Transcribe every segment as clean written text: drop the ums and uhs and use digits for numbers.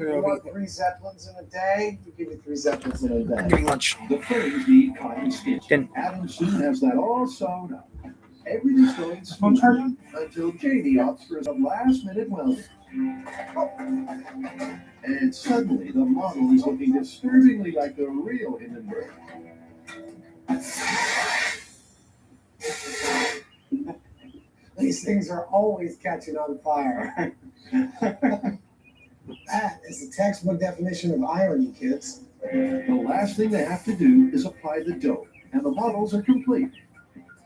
You want 3 Zeppelins in a day? You give me 3 Zeppelins in a day. Give me lunch. The frames need cotton skins. Then- Adam soon has that all sewn up. Everything's going smoothly until Jamie opts for a last-minute welding. And suddenly, the model is looking disturbingly like the real Hindenburg. These things are always catching on fire. That is the textbook definition of irony, kids. The last thing they have to do is apply the dough, and the models are complete.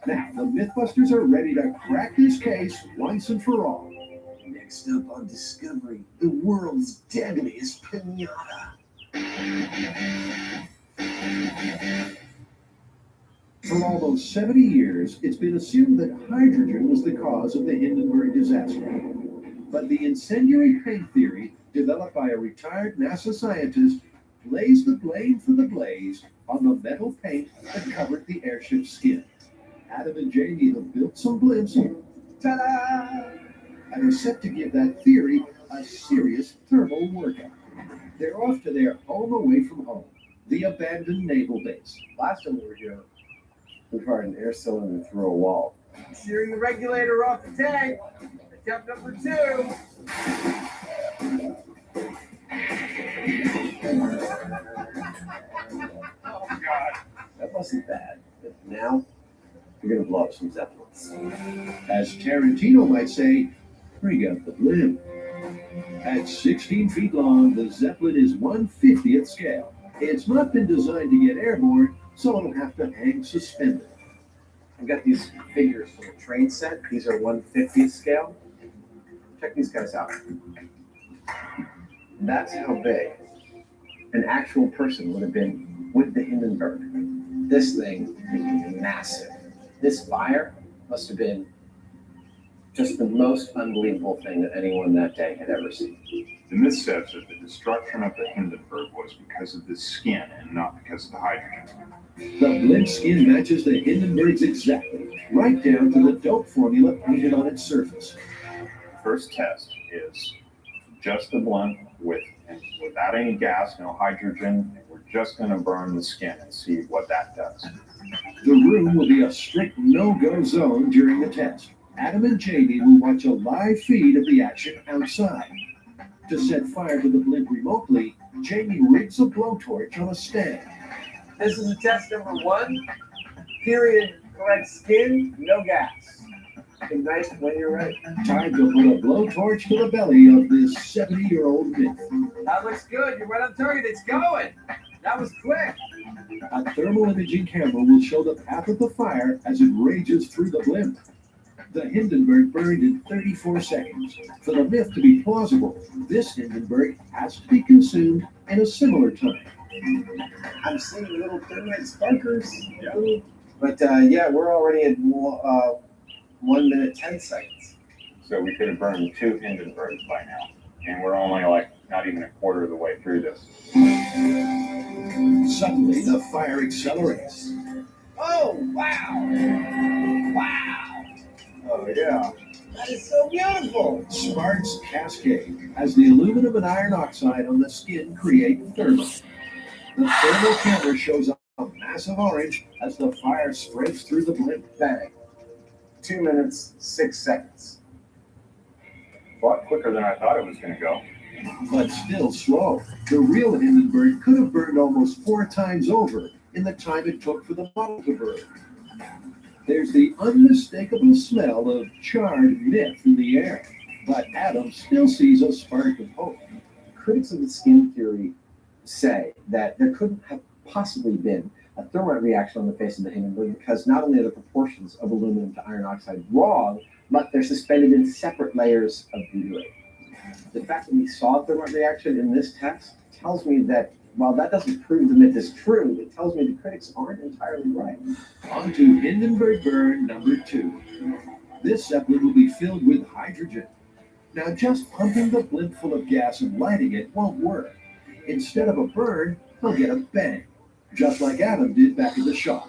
Now, the Mythbusters are ready to crack this case once and for all. Next up on Discovery, the world's deadliest pinata. For almost 70 years, it's been assumed that hydrogen was the cause of the Hindenburg disaster. But the incendiary paint theory, developed by a retired NASA scientist, lays the blame for the blaze on the metal paint that covered the airship's skin. Adam and Jamie have built some blimps, ta-da, and are set to give that theory a serious thermal workout. They're off to their home away from home, the abandoned naval base. Last time we were here, we fired an air cylinder through a wall. Shearing the regulator off the tank. Attempt number 2. Oh, God. That wasn't bad. But now, you're going to blow up some Zeppelins. As Tarantino might say, bring up the blimp. At 16 feet long, the Zeppelin is 1/50th scale. It's not been designed to get airborne, so it'll have to hang suspended. I've got these figures from a train set. These are 1/50th scale. Check these guys out. That's how big an actual person would have been with the Hindenburg. This thing is massive. This fire must have been just the most unbelievable thing that anyone that day had ever seen. The myth says that the destruction of the Hindenburg was because of the skin and not because of the hydrogen. The blimp skin matches the Hindenburg's exactly, right down to the dope formula painted on its surface. The first test is just the blimp without any gas, no hydrogen, and we're just going to burn the skin and see what that does. The room will be a strict no-go zone during the test. Adam and Jamie will watch a live feed of the action outside. To set fire to the blimp remotely, Jamie rigs a blowtorch on a stand. This is test number 1. Period. Correct skin, no gas. Ignite when you're ready. Time to put a blowtorch to the belly of this 70-year-old myth. That looks good. You're right on target. It's going. That was quick. A thermal imaging camera will show the path of the fire as it rages through the blimp. The Hindenburg burned in 34 seconds. For the myth to be plausible, this Hindenburg has to be consumed in a similar time. I'm seeing little thermite sparkers. Yeah. But yeah, we're already at 1 minute 10 seconds. So we could have burned 2 Hindenburgs by now, and we're only not even a quarter of the way through this. Suddenly, the fire accelerates. Oh, wow. Wow. Oh yeah. That is so beautiful. Sparks cascade as the aluminum and iron oxide on the skin create thermal. The thermal camera shows a massive orange as the fire spreads through the blimp. Bang. 2 minutes 6 seconds. A lot quicker than I thought it was going to go. But still slow. The real Hindenburg could have burned almost 4 times over in the time it took for the model to burn. There's the unmistakable smell of charred myth in the air, but Adam still sees a spark of hope. Critics of the skin theory say that there couldn't have possibly been a thermite reaction on the face of the Hindenburg because not only are the proportions of aluminum to iron oxide wrong, but they're suspended in separate layers of deuterium. The fact that we saw a thermite reaction in this text tells me that while that doesn't prove the myth is true, it tells me the critics aren't entirely right. On to Hindenburg burn number 2. This Zeppelin will be filled with hydrogen. Now, just pumping the blimp full of gas and lighting it won't work. Instead of a burn, he'll get a bang, just like Adam did back in the shop.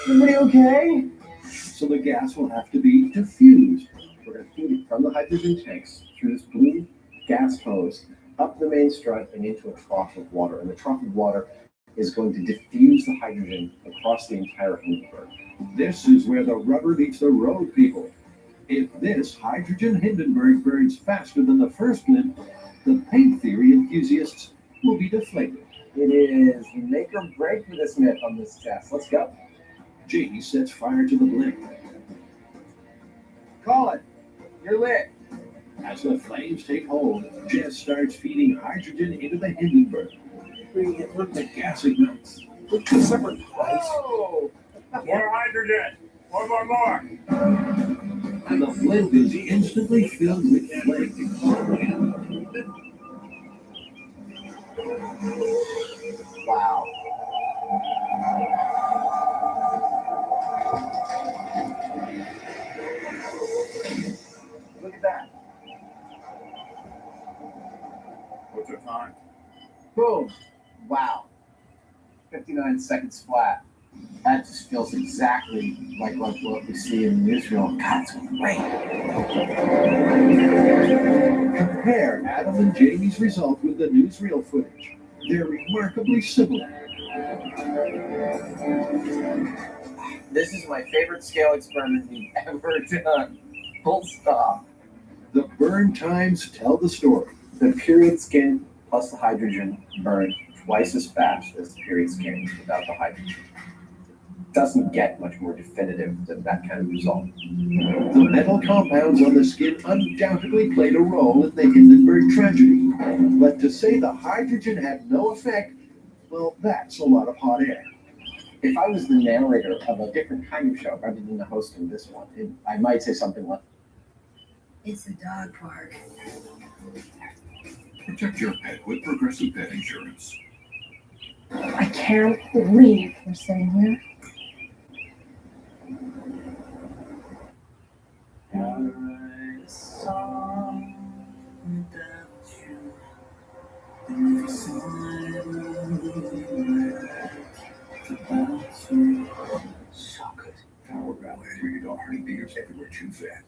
Everybody okay? So the gas will have to be diffused. We're going to feed it from the hydrogen tanks through this blue gas hose up the main strut and into a trough of water. And the trough of water is going to diffuse the hydrogen across the entire Hindenburg. This is where the rubber meets the road, people. If this hydrogen Hindenburg burns faster than the first blimp, the paint theory enthusiasts will be deflated. It is make or break for this myth on this test. Let's go. Jamie sets fire to the blimp. Call it. You're lit. As the flames take hold, Jess starts feeding hydrogen into the Hindenburg. The gas ignites. With two separate pipes. Oh! More hydrogen. More. And the blimp is instantly filled with flame. Wow. Look at that. What's the time? Boom. Wow. 59 seconds flat. That just feels exactly like what we see in the newsreel. God, it's great. Compare Adam and Jamie's result with the newsreel footage. They're remarkably similar. This is my favorite scale experiment we've ever done. Full stop. The burn times tell the story. The period skin plus the hydrogen burn twice as fast as the period skin without the hydrogen. Doesn't get much more definitive than that kind of result. The metal compounds on the skin undoubtedly played a role in the Hindenburg tragedy. But to say the hydrogen had no effect, well, that's a lot of hot air. If I was the narrator of a different kind of show rather than the host of this one, I might say something like, It's a dog park. Protect your pet with Progressive Pet Insurance. I can't believe we're sitting here. So good. Power Ballet, rated R, honey beers everywhere, chew fat.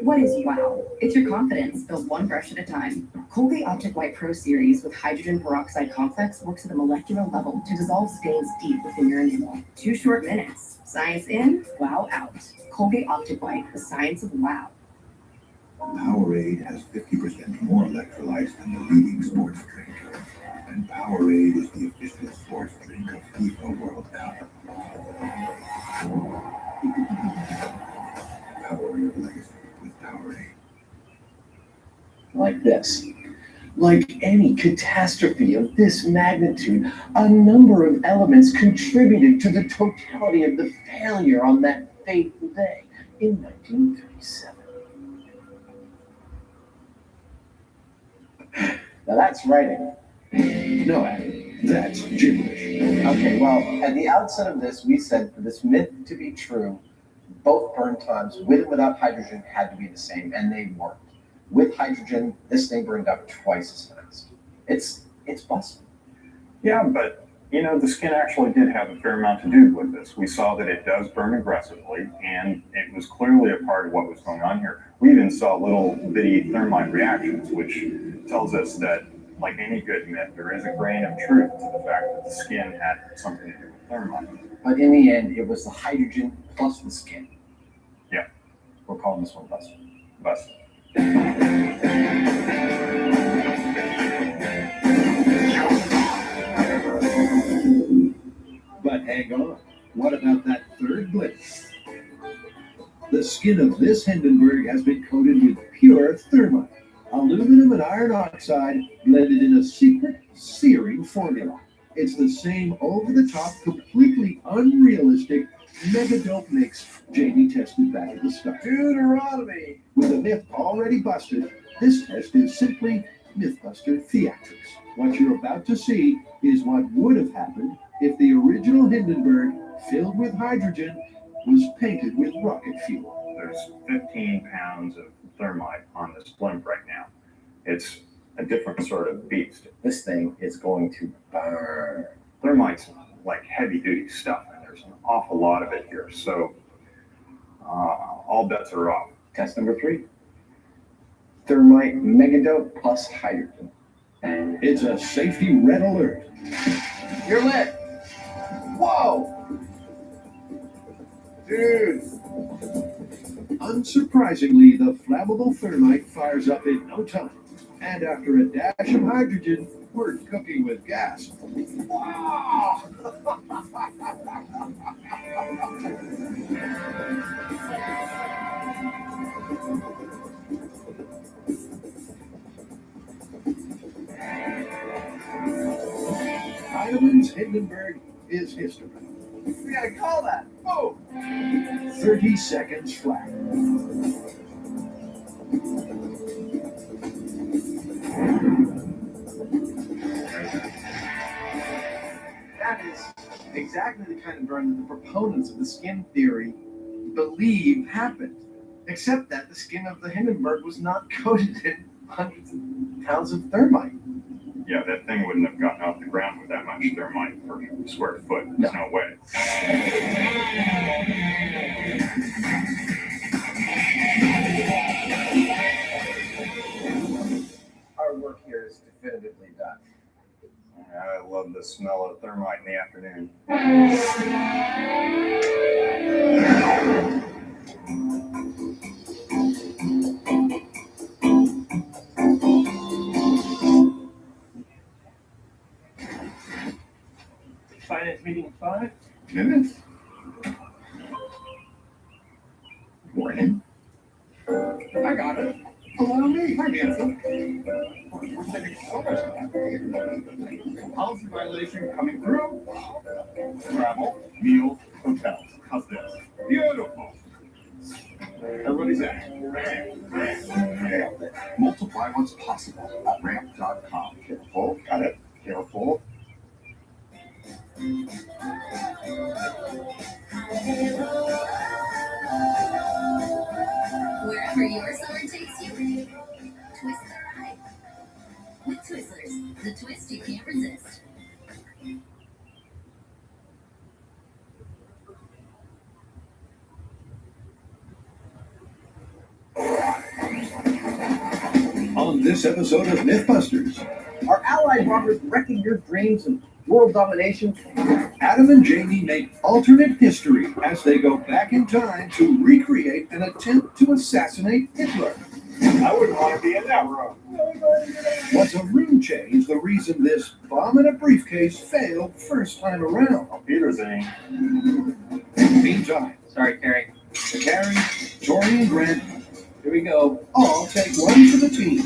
What is WOW? It's your confidence, built one brush at a time. Colgate Optic White Pro Series with hydrogen peroxide complex works at a molecular level to dissolve stains deep within your enamel. 2 short minutes. Science in, WOW out. Colgate Optic White, the science of WOW. Powerade has 50% more electrolytes than the leading sports drink. And Powerade is the official sports drink of FIFA World Cup. Power your legacy with Powerade. like this. Like any catastrophe of this magnitude, a number of elements contributed to the totality of the failure on that fateful day in 1937. Now that's writing. No, Adam, that's gibberish. Okay, well, at the outset of this, we said for this myth to be true, both burn times, with and without hydrogen, had to be the same, and they weren't. With hydrogen, this thing burned up twice as fast. It's busted. Yeah, but you know, the skin actually did have a fair amount to do with this. We saw that it does burn aggressively, and it was clearly a part of what was going on here. We even saw little bitty thermite reactions, which tells us that, like any good myth, there is a grain of truth to the fact that the skin had something to do with thermite. But in the end, it was the hydrogen plus the skin. Yeah. We're calling this one busted. Busted. But hang on, what about that third blip? The skin of this Hindenburg has been coated with pure thermite, aluminum and iron oxide blended in a secret searing formula. It's the same over-the-top, completely unrealistic mega dope mix Jamie tested back at the start. Deuteronomy. With a myth already busted, this test is simply Mythbuster theatrics. What you're about to see is what would have happened if the original Hindenburg, filled with hydrogen, was painted with rocket fuel. There's 15 pounds of thermite on this blimp right now. It's a different sort of beast. This thing is going to burn. Thermite's like heavy duty stuff, and there's an awful lot of it here. So all bets are off. Test number 3. Thermite megadote plus hydrogen. It's a safety red alert. You're lit. Whoa. Dude. Unsurprisingly, the flammable thermite fires up in no time. And after a dash of hydrogen, we're cooking with gas. Wow. Heineman's Hindenburg is history. We gotta call that. Oh. 30 seconds flat. That is exactly the kind of burn that the proponents of the skin theory believe happened. Except that the skin of the Hindenburg was not coated in hundreds of pounds of thermite. Yeah, that thing wouldn't have gotten off the ground with that much thermite per square foot. There's no way. Our work here is definitively done. I love the smell of thermite in the afternoon. Finance meeting 5. Minutes? Morning. I got it. Allow me. Hi, Nancy. We're saving so much time. Policy violation coming through. Travel, meals, hotels. How's this? Beautiful. Everybody's in. Nailed it. Multiply what's possible at ramp.com. Careful. Got it. Careful. Wherever your summer takes you, twist the ride. With Twizzlers, the twist you can't resist. On this episode of Mythbusters, Are allied robbers wrecking your dreams of world domination? Adam and Jamie make alternate history as they go back in time to recreate an attempt to assassinate Hitler. I wouldn't want to be in that room. Was a room change the reason this bomb in a briefcase failed first time around? Oh, Peter's in. Meantime, Sorry, Carrie. Carrie, Tori, and Grant Here we go. all take one for the team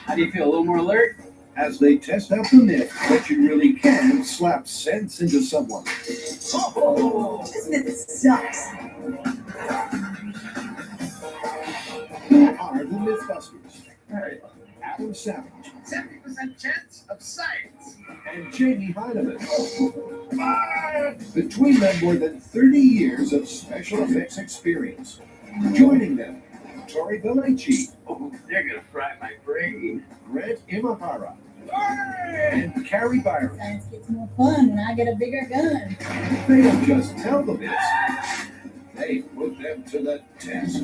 How do you feel? A little more alert? as they test out the myth that you really can slap sense into someone. This myth sucks. Who are the Mythbusters? Alright. Adam Savage 70% chance of science. and Jamie Heineman. Between them, more than 30 years of special effects experience. Joining them, Tori Belleci, Oh, they're gonna fry my brain. Grant Imahara, and Carrie Byron. Science gets more fun when I get a bigger gun. They don't just tell the myths, they put them to the test.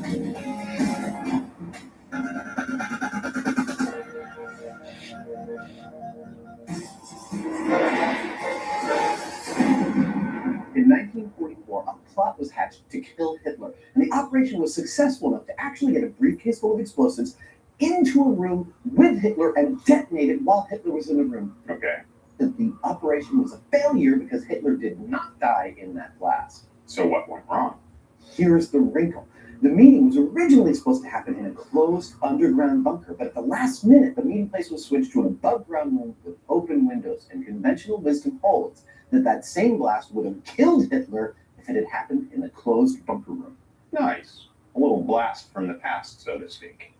In 1944, a plot was hatched to kill Hitler, and the operation was successful enough to actually get a briefcase full of explosives into a room with Hitler and detonate it while Hitler was in the room. Okay. The operation was a failure because Hitler did not die in that blast. So what went wrong? Here's the wrinkle. The meeting was originally supposed to happen in a closed underground bunker, but at the last minute, the meeting place was switched to an above-ground room with open windows, and conventional wisdom holds that same blast would have killed Hitler if it had happened in a closed bunker room. Nice. A little blast from the past, so to speak.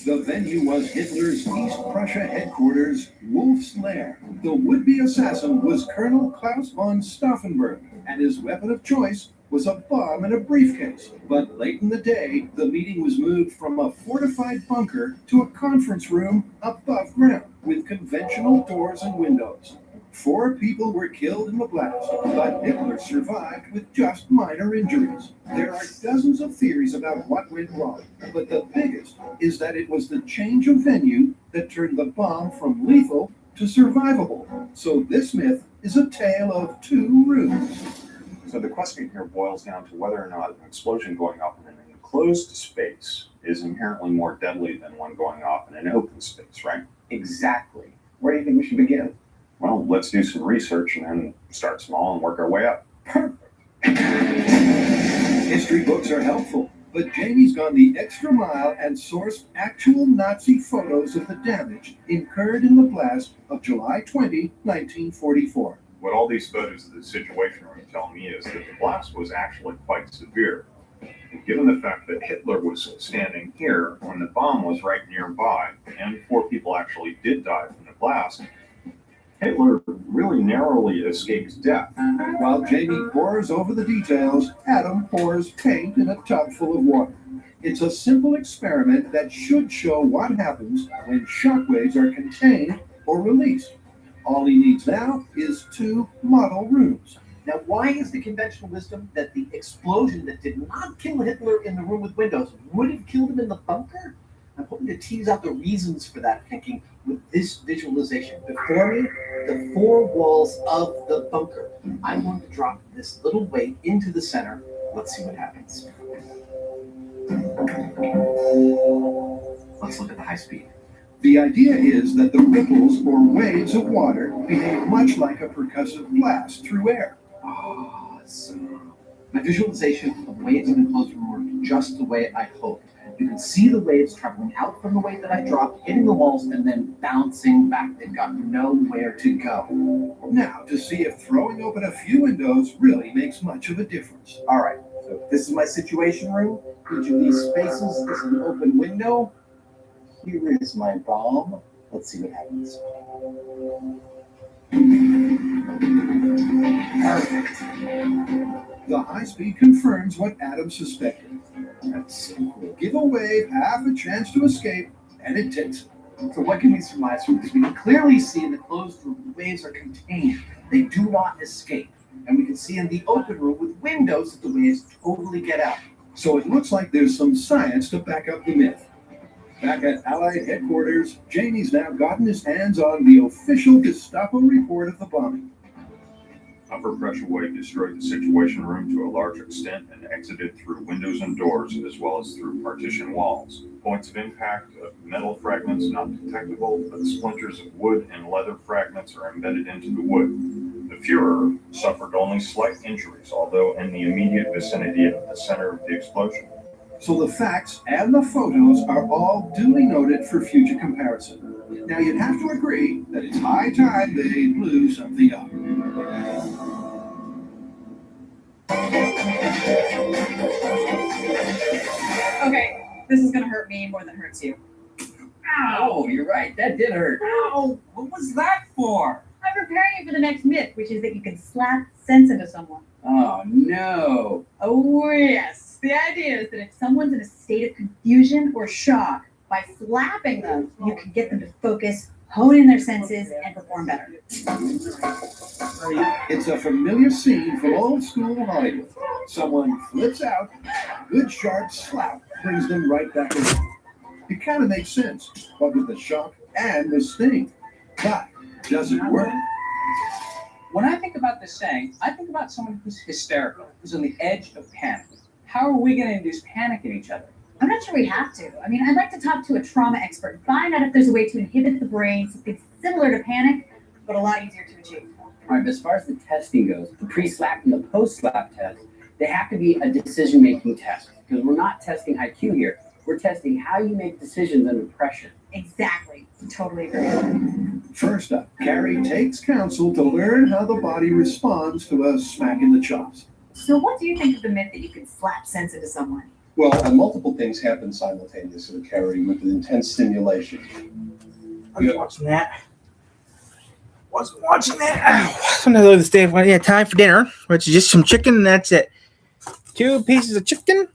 The venue was Hitler's East Prussia headquarters, Wolf's Lair. The would-be assassin was Colonel Klaus von Stauffenberg, and his weapon of choice was a bomb in a briefcase. But late in the day, the meeting was moved from a fortified bunker to a conference room above ground with conventional doors and windows. 4 people were killed in the blast, but Hitler survived with just minor injuries. There are dozens of theories about what went wrong, but the biggest is that it was the change of venue that turned the bomb from lethal to survivable. So this myth is a tale of 2 rooms. So the question here boils down to whether or not an explosion going off in an enclosed space is inherently more deadly than one going off in an open space, right? Exactly. Where do you think we should begin? Well, let's do some research and then start small and work our way up. History books are helpful, but Jamie's gone the extra mile and sourced actual Nazi photos of the damage incurred in the blast of July 20, 1944. What all these photos of the Situation Room tell me is that the blast was actually quite severe. And given the fact that Hitler was standing here when the bomb was right nearby, and 4 people actually did die from the blast, Hitler really narrowly escaped death. While Jamie pores over the details, Adam pours paint in a tub full of water. It's a simple experiment that should show what happens when shockwaves are contained or released. All he needs now is 2 model rooms. Now, why is the conventional wisdom that the explosion that did not kill Hitler in the room with windows would have killed him in the bunker? I'm hoping to tease out the reasons for that thinking with this visualization. Before me, the 4 walls of the bunker. I'm going to drop this little weight into the center. Let's see what happens. Let's look at the high speed. The idea is that the ripples or waves of water behave much like a percussive blast through air. Awesome. My visualization of waves in the enclosed room worked just the way I hoped. You can see the waves traveling out from the weight that I dropped, hitting the walls, and then bouncing back. They've got nowhere to go. Now, to see if throwing open a few windows really makes much of a difference. All right, so this is my situation room. Each of these spaces is an open window. Here is my bomb. Let's see what happens. Perfect. The high speed confirms what Adam suspected. That's so cool. Give a wave half a chance to escape, and it takes it. So what can we surmise from this? We can clearly see in the closed room the waves are contained. They do not escape. And we can see in the open room with windows that the waves totally get out. So it looks like there's some science to back up the myth. Back at Allied headquarters, Jamie's now gotten his hands on the official Gestapo report of the bombing. Upper pressure wave destroyed the Situation Room to a large extent and exited through windows and doors as well as through partition walls. Points of impact of metal fragments not detectable, but splinters of wood and leather fragments are embedded into the wood. The Fuhrer suffered only slight injuries, although in the immediate vicinity of the center of the explosion. So the facts and the photos are all duly noted for future comparison. Now you'd have to agree that it's high time they blew something up. Okay, this is gonna hurt me more than it hurts you. Oh, you're right. That did hurt. Ow! What was that for? I'm preparing you for the next myth, which is that you can slap sense into someone. Oh, no. Oh, yes. The idea is that if someone's in a state of confusion or shock, by slapping them, you can get them to focus, hone in their senses, and perform better. It's a familiar scene from old school Hollywood. Someone flips out, a good sharp slap brings them right back around. It kind of makes sense, but with the shock and the sting. But does it work? When I think about this saying, I think about someone who's hysterical, who's on the edge of panic. How are we going to induce panic in each other? I'm not sure we have to. I mean, I'd like to talk to a trauma expert and find out if there's a way to inhibit the brain, something similar to panic, but a lot easier to achieve. All right, but as far as the testing goes, the pre-slap and the post-slap test, they have to be a decision-making test because we're not testing IQ here. We're testing how you make decisions under pressure. Exactly. Totally agree. First up, Carrie takes counsel to learn how the body responds to a smack in the chops. So what do you think of the myth that you can slap sense into someone? Well, multiple things happen simultaneously, Carrie, with intense stimulation. I was watching that. Wasn't watching that. Another day. Well, yeah, time for dinner, which is just some chicken, and that's it. 2 pieces of chicken.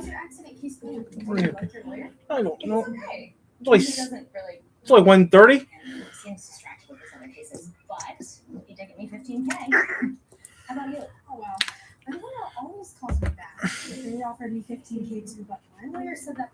How's your accident case going? What do you- Like your lawyer? I don't It's know. okay. It's only, He doesn't really. it's only 1:30. And seems distracted with his other cases, but he did get me 15K. How about you? Oh wow. My lawyer always calls me back. They offered me 15K too, but my lawyer said that.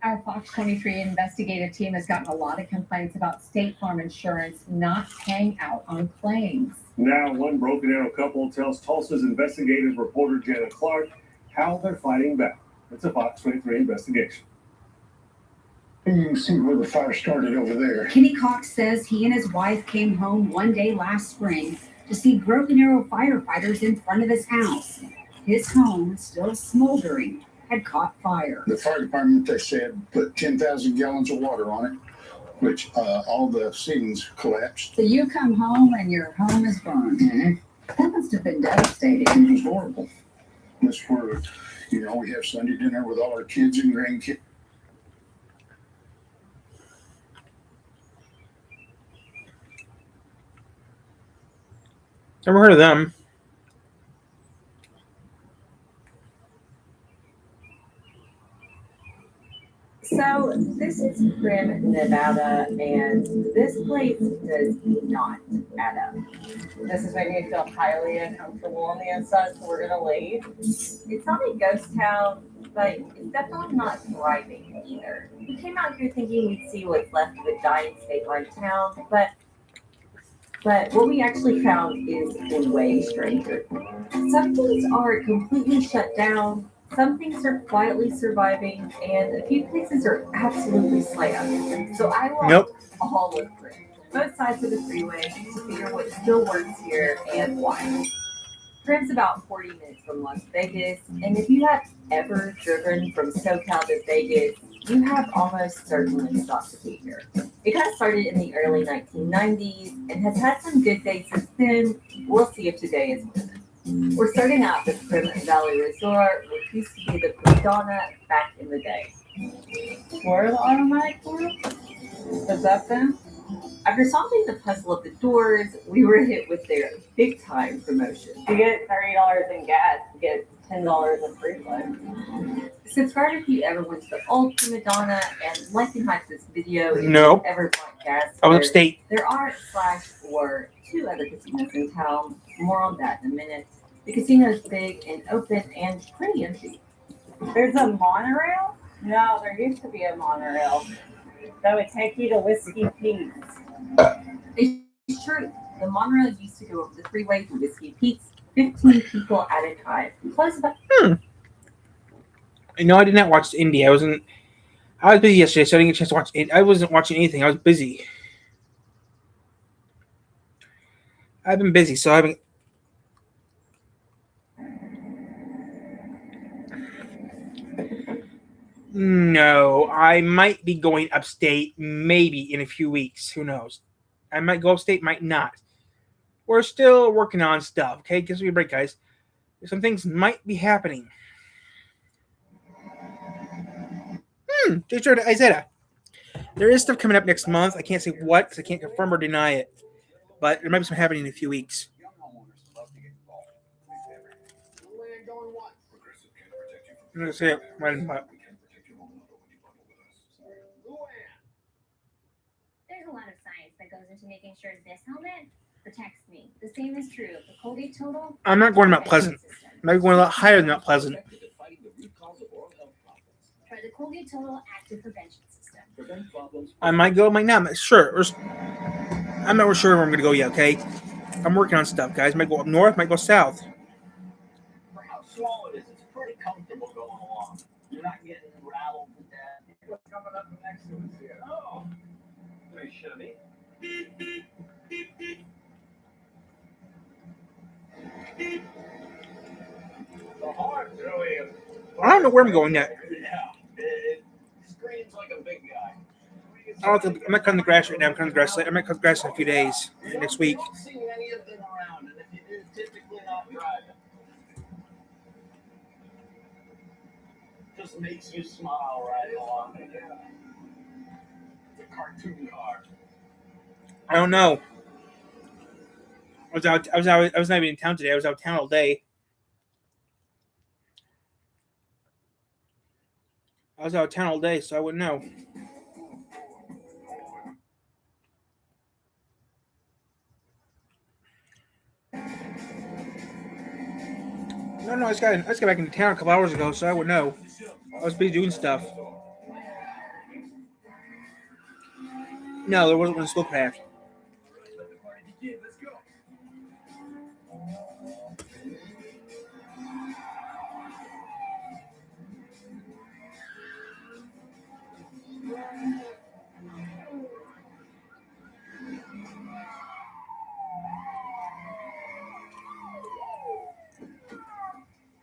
Our Fox 23 investigative team has gotten a lot of complaints about State Farm Insurance not paying out on claims. Now, one Broken Arrow couple tells Tulsa's investigative reporter Janet Clark how they're fighting back. It's a Fox 23 investigation. You can see where the fire started over there. Kenny Cox says he and his wife came home one day last spring to see Broken Arrow firefighters in front of his house. His home, still smoldering, had caught fire. The fire department, they said, put 10,000 gallons of water on it, which all the ceilings collapsed. So you come home and your home is burned. Mm-hmm. That must have been devastating. It was horrible. That's where, we have Sunday dinner with all our kids and grandkids. Never heard of them. So this is Prim, Nevada, and this place does not add up. This is making me feel highly uncomfortable on the inside, so we're gonna leave. It's not a ghost town, but it's definitely not thriving either. We came out here thinking we'd see what's left of a dying State Farm town, but what we actually found is way stranger. Some things are completely shut down. Some things are quietly surviving, and a few places are absolutely slammed. So I walked all of both sides of the freeway to figure what still works here and why. Prim's about 40 minutes from Las Vegas, and if you have ever driven from SoCal to Vegas, you have almost certainly stopped to be here. It got started in the early 1990s and has had some good days since then. We'll see if today is one of them. We're starting out with Prim Valley Resort, which used to be the Madonna back in the day. Where the automatic door? Was that them? After solving the puzzle of the doors, we were hit with their big time promotion. You get $30 in gas, you get $10 in free play. Subscribe if you ever went to the Ultra Madonna, and like and hype this video if Nope. you ever bought gas. I was upstate. There are or 2 other casinos in town. More on that in a minute. The casino is big and open and pretty empty. There's a monorail? No, there used to be a monorail that would take you to Whiskey Pete's. It's true. The monorail used to go over the freeway to Whiskey Pete's, 15 people at a time. Close about. No, I did not watch Indie. I was busy yesterday, so I didn't get a chance to watch it. I wasn't watching anything. I was busy. I've been busy, so I haven't. No, I might be going upstate maybe in a few weeks. Who knows? I might go upstate, might not. We're still working on stuff, okay? Gives me a break, guys. Some things might be happening. Just heard Isaiah. There is stuff coming up next month. I can't say what because I can't confirm or deny it. But there might be some happening in a few weeks. I'm going to say it right in the butt. There's a lot of science that goes into making sure this helmet protects me. The same is true of the Colgate Total. I'm not going to Mount Pleasant. I might be going a lot higher than Mount Pleasant. Try the Colgate Total Active Prevention System. I might go, might not. I'm not sure. I'm not sure where I'm going to go yet, okay? I'm working on stuff, guys. Might go up north, might go south. For how small it is, it's pretty comfortable going along. You're not getting rattled to death. What's coming up next to us here? Oh, pretty chubby. The horn really is. I don't know where I'm going yet. Yeah, it screams like a big guy. I'm not cutting the grass right now. I'm cutting the grass. I might cut the grass in a few days, next week. You don't see many of them around, and if you do, typically not driving. Just makes you smile right along. The cartoon car. I don't know. I was not even in town today. I was out of town all day. was out of town all day, so I wouldn't know. No, I just got back into town a couple hours ago, so I would know. I was busy doing stuff. No, there wasn't one slow craft.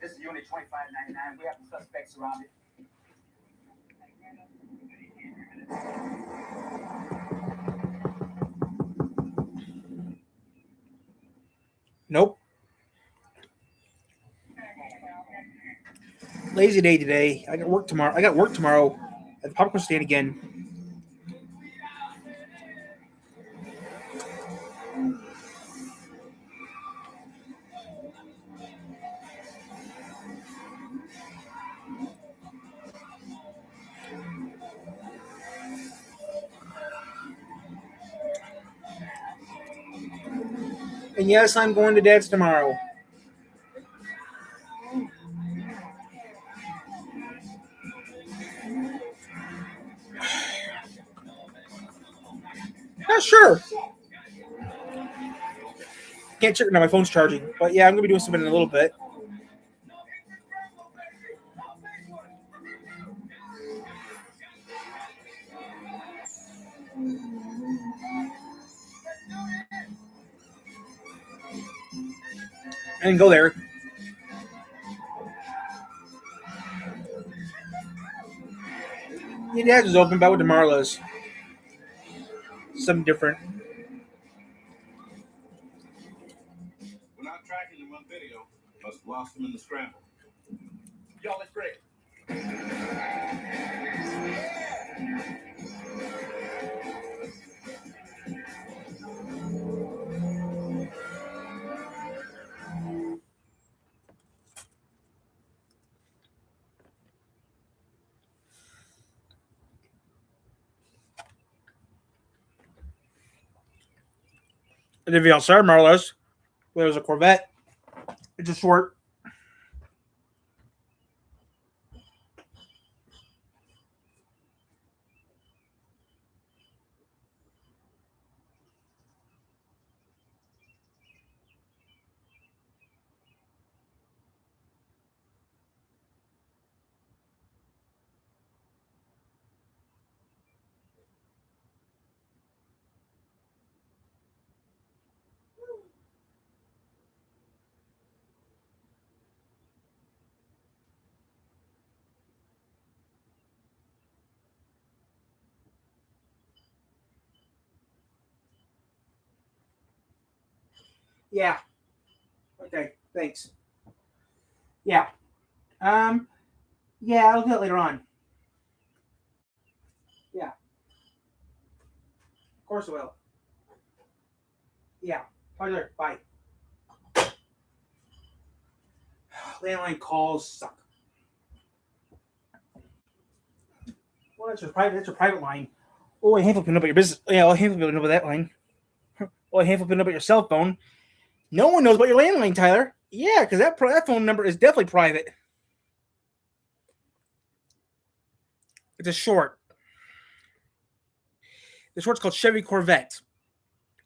This is Unit 2599. We have the suspects surrounded. Nope. Lazy day today. I got work tomorrow. At the popcorn stand again. And yes, I'm going to Dad's tomorrow. Yeah, sure. Can't check now. My phone's charging. But yeah, I'm going to be doing something in a little bit. I didn't go there. Yeah, Dad's was open, but I went to Marlowe's. Something different. We're not tracking them on video. Must have lost them in the scramble. Y'all, it's great. And if y'all saw Marlowe's, there was a Corvette. It's a short. Yeah. Okay, thanks. Yeah. Yeah, I'll do that later on. Yeah. Of course I will. Yeah. Talk to you later. Bye. Landline calls suck. Well, that's your private line. Oh, a handful of people know about your business. Yeah, a handful of people know about that line. Oh, a handful of people know about your cell phone. No one knows about your landline, Tyler. Yeah, because that phone number is definitely private. It's a short. The short's called Chevy Corvette.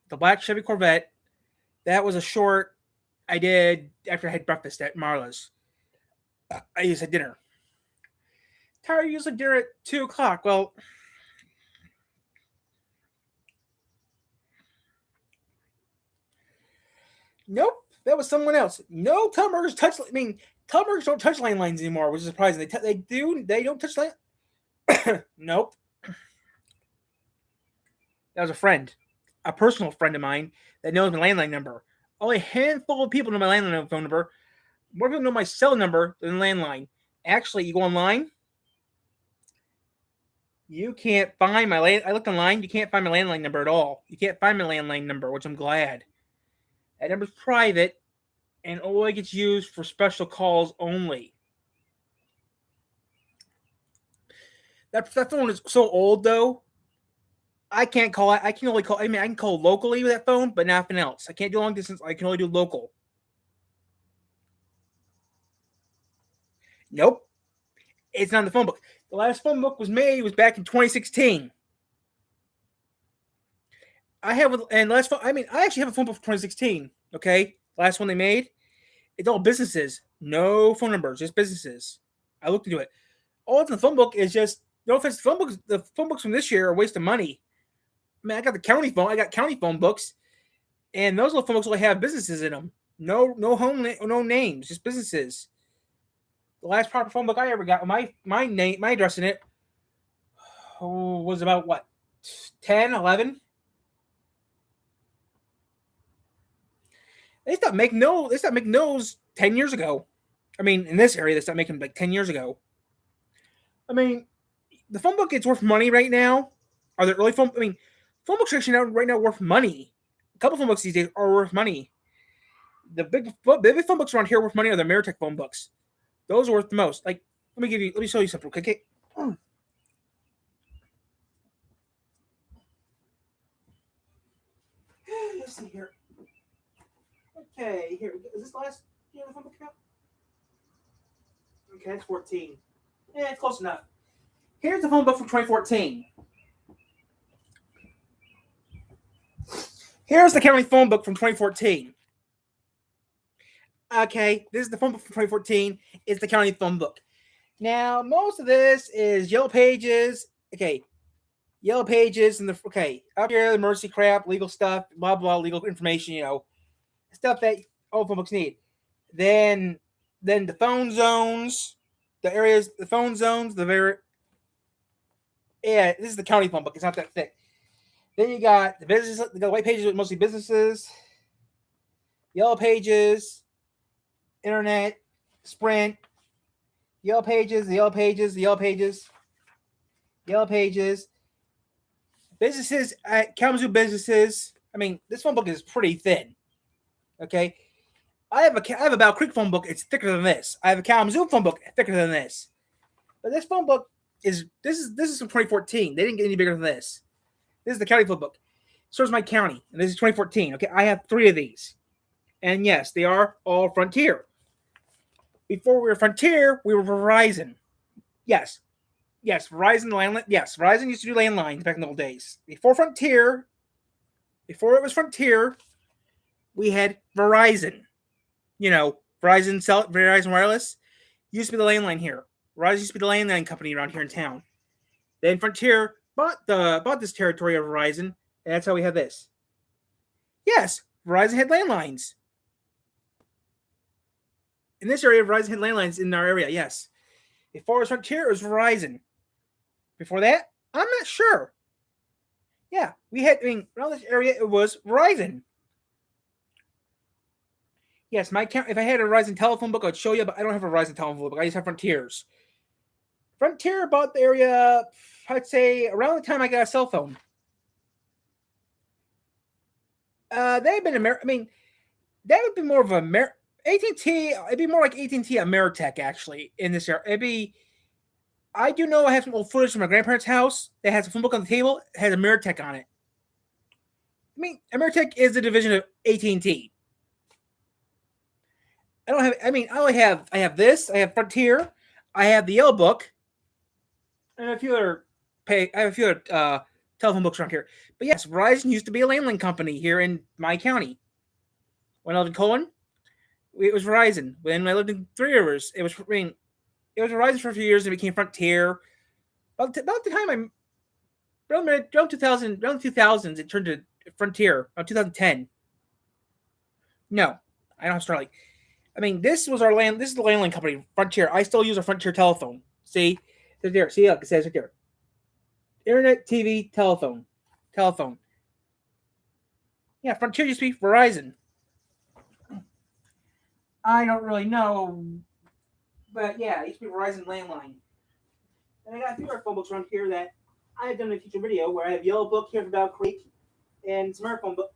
The black Chevy Corvette. That was a short I did after I had breakfast at Marla's. I used at dinner. Tyler usually dinner at 2 o'clock. Well, nope. That was someone else. No, Telemarketers touch. I mean, Telemarketers don't touch landlines anymore, which is surprising. They do. They don't touch land. Nope. That was a friend, a personal friend of mine that knows my landline number. Only a handful of people know my landline phone number. More people know my cell number than landline. Actually, you go online, you can't find my land. I looked online, you can't find my landline number at all. You can't find my landline number, which I'm glad. That number's private and only gets used for special calls only. That phone is so old though. I can't call it. I can only call. I mean, I can call locally with that phone, but nothing else. I can't do long distance. I can only do local. Nope, it's not in the phone book. The last phone book was back in 2016. I actually have a phone book from 2016. Okay, last one they made. It's all businesses, no phone numbers, just businesses. I looked into it. All it's in the phone book is just no offense. The phone books from this year are a waste of money. I mean, I got the county phone. I got county phone books, and those little phone books only have businesses in them. No names, just businesses. The last proper phone book I ever got, my address in it, was about what, 10, 11. They stopped making those 10 years ago. I mean, in this area, they stopped making them like 10 years ago. I mean, the phone book is worth money right now. Are there early phone? I mean, phone books actually right now worth money. A couple phone books these days are worth money. The big phone books around here worth money are the Ameritech phone books. Those are worth the most. Like, let me show you something. Okay. Let's see here. Okay, here. Is this the last the phone book account? Okay, it's 14. Yeah, it's close enough. Here's the phone book from 2014. Here's the county phone book from 2014. Okay, this is the phone book from 2014. It's the county phone book. Now, most of this is Yellow Pages. Okay, Yellow Pages and up here the emergency crap, legal stuff, blah blah, legal information. Stuff that all phone books need. Then the phone zones, the areas, the phone zones, this is the county phone book. It's not that thick. Then you got the white pages with mostly businesses, Yellow Pages, Internet, Sprint, Yellow Pages, the Yellow Pages, the Yellow Pages, Yellow Pages, businesses, Kalamazoo businesses. I mean, this phone book is pretty thin. Okay, I have a Battle Creek phone book. It's thicker than this. I have a Kalamazoo phone book thicker than this. But this phone book is from 2014. They didn't get any bigger than this. This is the county phone book. So is my county, and this is 2014. Okay, I have 3 of these, and yes, they are all Frontier. Before we were Frontier, we were Verizon. Yes, Verizon landline. Yes, Verizon used to do landlines back in the old days. Before it was Frontier, we had Verizon. Verizon Wireless used to be the landline here. Verizon used to be the landline company around here in town. Then Frontier bought this territory of Verizon, and that's how we have this. Yes, Verizon had landlines. In this area, Verizon had landlines in our area, yes. Before it was Frontier, it was Verizon. Before that, I'm not sure. Yeah, around this area, it was Verizon. Yes, if I had a Verizon telephone book, I'd show you, but I don't have a Verizon telephone book. I just have Frontiers. Frontier bought the area, I'd say, around the time I got a cell phone. They've been that would be more of AT&T. It'd be more like AT&T Ameritech, actually, in this area. I do know I have some old footage from my grandparents' house that has a phone book on the table. It has Ameritech on it. Ameritech is a division of AT&T. I have this. I have Frontier. I have the Yellow Book, and a few other telephone books around here. But yes, Verizon used to be a landline company here in my county. When I lived in Colon, it was Verizon. When I lived in Three Rivers, it was Verizon for a few years and it became Frontier. About the time around 2000s, it turned to Frontier. About 2010. No, I don't have Starlink. This is the landline company, Frontier. I still use a Frontier telephone. See? It's there. See, look, it says right there. Internet, TV, telephone. Yeah, Frontier used to be Verizon. I don't really know. But yeah, it used to be Verizon landline. And I got a few other phone books around here that I have done a future video where I have Yellow Book here from Battle Creek and some other phone book.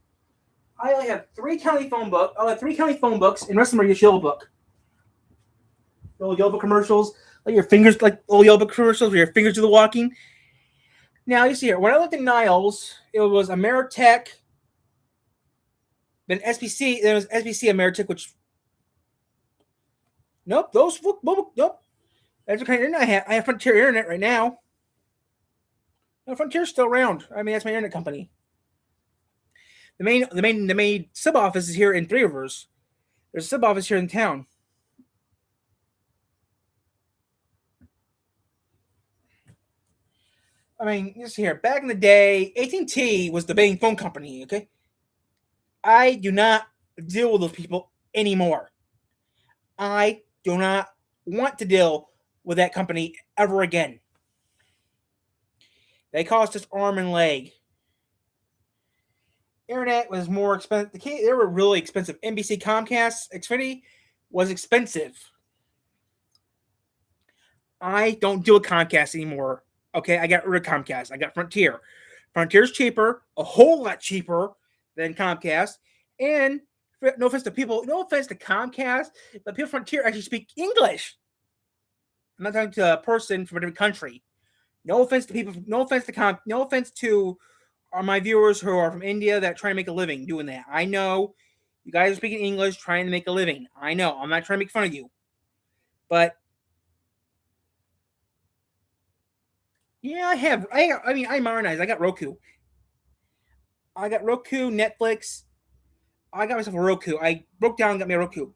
I only have 3 county phone books. I'll have 3 county phone books, and the rest of them are just Yellow Book. Yellow Book commercials, Like your fingers, like old Yellow Book commercials, where your fingers do the walking. Now you see here, when I looked at Niles, it was Ameritech, then SBC, then it was SBC Ameritech, which nope, nope. That's the kind of internet I have. I have Frontier Internet right now. No, Frontier's still around. I mean, that's my internet company. The main sub office is here in Three Rivers. There's a sub office here in town. I mean, you see here, back in the day, AT&T was the main phone company, okay? I do not deal with those people anymore. I do not want to deal with that company ever again. They cost us arm and leg. Internet was more expensive. They were really expensive. NBC, Comcast, Xfinity was expensive. I don't deal with Comcast anymore. Okay, I got rid of Comcast. I got Frontier. Frontier's cheaper, a whole lot cheaper than Comcast. And no offense to people, no offense to Comcast, but people Frontier actually speak English. I'm not talking to a person from a different country. No offense to people. No offense to my viewers who are from India that try to make a living doing that. I know you guys are speaking English, trying to make a living. I know. I'm not trying to make fun of you, but yeah, I modernized. I got Roku. Netflix. I got myself a Roku. I broke down and got me a Roku.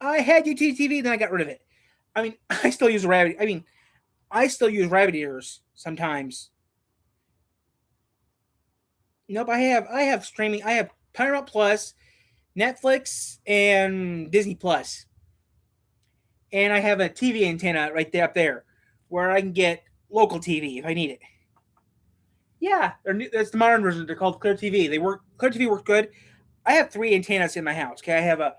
I had UT TV, then I got rid of it. I mean, I still use Rabbit. I still use Rabbit Ears sometimes. Nope, I have streaming. I have Paramount Plus, Netflix, and Disney Plus. And I have a TV antenna right there up there where I can get local TV if I need it. Yeah, that's the modern version. They're called Clear TV. Clear TV works good. I have 3 antennas in my house. Okay, I have a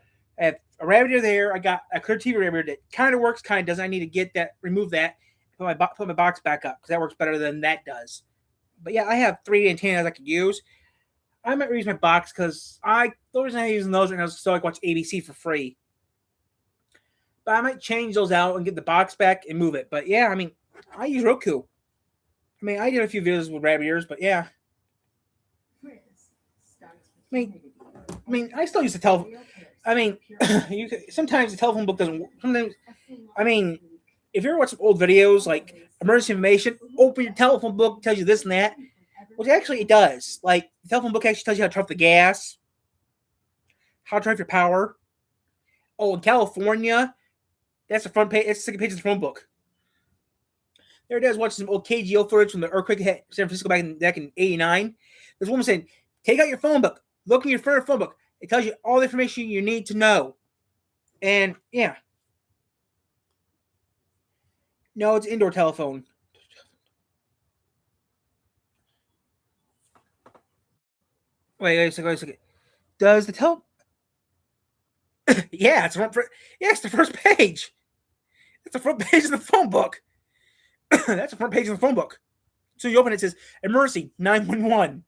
Rabbit Ear there. I got a Clear TV Rabbit Ear that kind of works, kind of doesn't. I need to remove that, put my box back up because that works better than that does. But yeah, I have 3 antennas I could use. I might reuse my box because the reason I'm using those right now is so I can watch ABC for free. But I might change those out and get the box back and move it. But yeah, I mean, I use Roku. I mean, I did a few videos with Rabbit Ears, but yeah. I mean, I still use the telephone. I mean, sometimes the telephone book doesn't work. Sometimes, I mean, if you're watching old videos like emergency information, open your telephone book, tells you this and that. Which actually it does. Like, the telephone book actually tells you how to turn off the gas, how to turn off your power. Oh, in California, that's the front page. That's the second page of the phone book. There it is. Watching some old KGO footage from the earthquake hit San Francisco back in '89. There's a woman saying, "Take out your phone book. Look in your phone book. It tells you all the information you need to know." And yeah, no, it's indoor telephone. Wait a second. Does the yeah, it's the first page. It's the front page of the phone book. That's the front page of the phone book. So you open it, says emergency 911.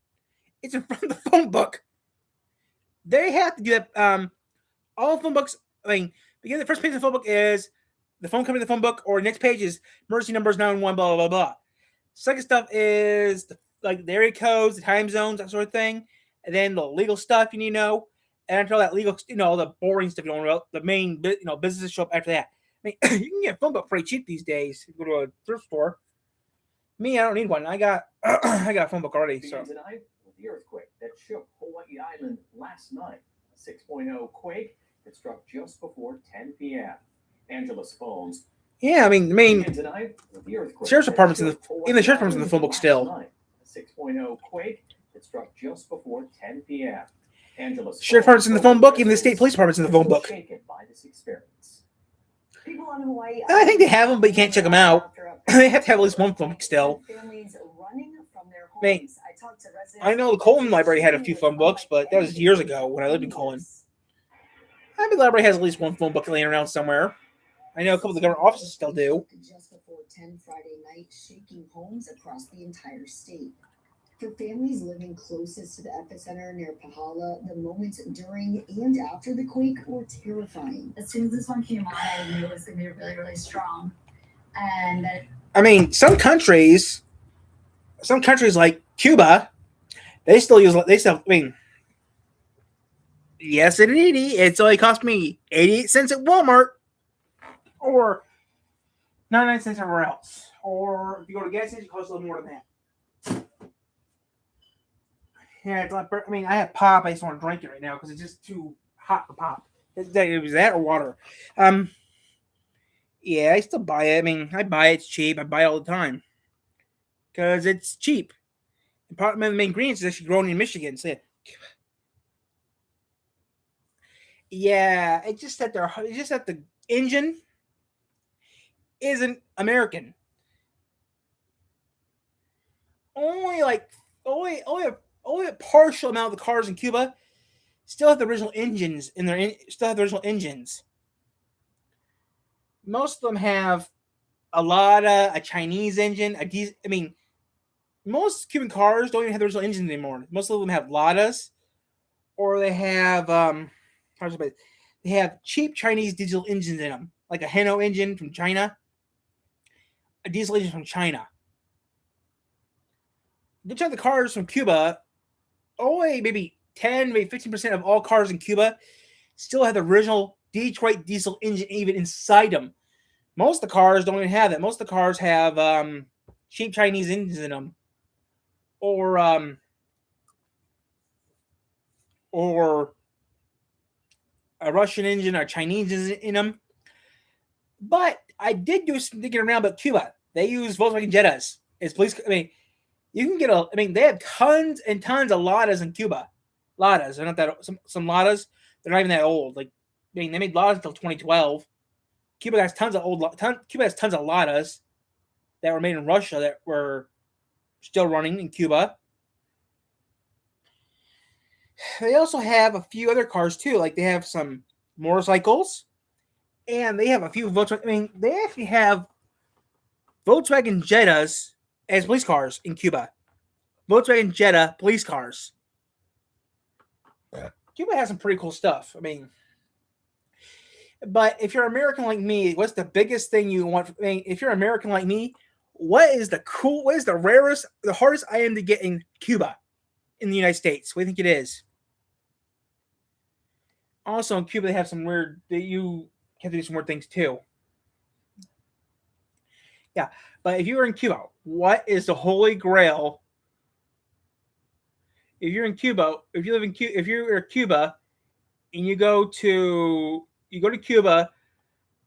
It's in front of the phone book. They have to do that. All phone books. I mean, because the first page of the phone book is the phone company, the phone book, or next page is emergency numbers 911. Blah blah blah. Second stuff is the area codes, the time zones, that sort of thing. And then the legal stuff you need to know. And after all that legal, the boring stuff you don't know, the main, businesses show up after that. I mean, you can get a phone book pretty cheap these days. You go to a thrift store. Me, I don't need one. I got a phone book already. So. Tonight with the earthquake that shook Hawaii Island last night. A 6.0 quake that struck just before 10 p.m. Angela's phones. Yeah, I mean, the main tonight with the earthquake sheriff's department's in the sheriff's department's in the phone book still. A 6.0 quake that struck just before 10 p.m. Angela's sheriff's department's in the phone book, even the state police department's in the phone book. By this experience. People on Hawaii I think they have them, but you can't check them out. They have to have at least one phone book still. Families running from their I mean, homes. I talked to residents. I know the Colon Library had a few phone books, but that was years ago when I lived in Colon. I think the library has at least one phone book laying around somewhere. I know a couple of the government offices still do. Just before 10 Friday night, shaking homes across the entire state. For families living closest to the epicenter near Pahala, the moments during and after the quake were terrifying. As soon as this one came on, I knew it was going to be really, really strong. And I mean, some countries like Cuba, they still use. I mean, yes, indeed, it's only cost me 88 cents at Walmart, or 99 cents everywhere else. Or if you go to a gas station, it costs a little more than that. Yeah, it's like, I mean, I have pop. I just want to drink it right now because it's just too hot for pop. It was that or water. Yeah, I still buy it. I mean, I buy it. It's cheap. I buy it all the time because it's cheap. And part of the main ingredients is actually grown in Michigan. So yeah, it's just that the engine isn't American. Only a partial amount of the cars in Cuba still have the original engines in their engines. Most of them have a Chinese engine, I mean, most Cuban cars don't even have the original engine anymore. Most of them have Ladas, or they have they have cheap Chinese diesel engines in them, like a Hino engine from China, a diesel engine from China. Good chunk of the cars from Cuba, only maybe 10, maybe 15% of all cars in Cuba still have the original Detroit diesel engine even inside them. Most of the cars don't even have that. Most of the cars have cheap Chinese engines in them, or a Russian engine or Chinese engine in them. But I did do some digging around about Cuba. They use Volkswagen Jettas as police. I mean, you can get they have tons and tons of Ladas in Cuba. Ladas, they're not that some Ladas. They're not even that old. Like, I mean, they made Ladas until 2012. Cuba has tons of Ladas that were made in Russia that were still running in Cuba. They also have a few other cars too. Like, they have some motorcycles, and they have a few Volkswagen. I mean, they actually have Volkswagen Jettas as police cars in Cuba. Volkswagen Jetta police cars. Cuba has some pretty cool stuff. I mean, but if you're American like me, what's the biggest thing you want? I mean, if you're American like me, what is the rarest, the hardest item to get in Cuba, in the United States? What do you think it is? Also, in Cuba, they have some weird, you have to do some weird things too. Yeah, but if you were in Cuba, what is the holy grail? If you're in Cuba, if you're in Cuba, and you go to Cuba,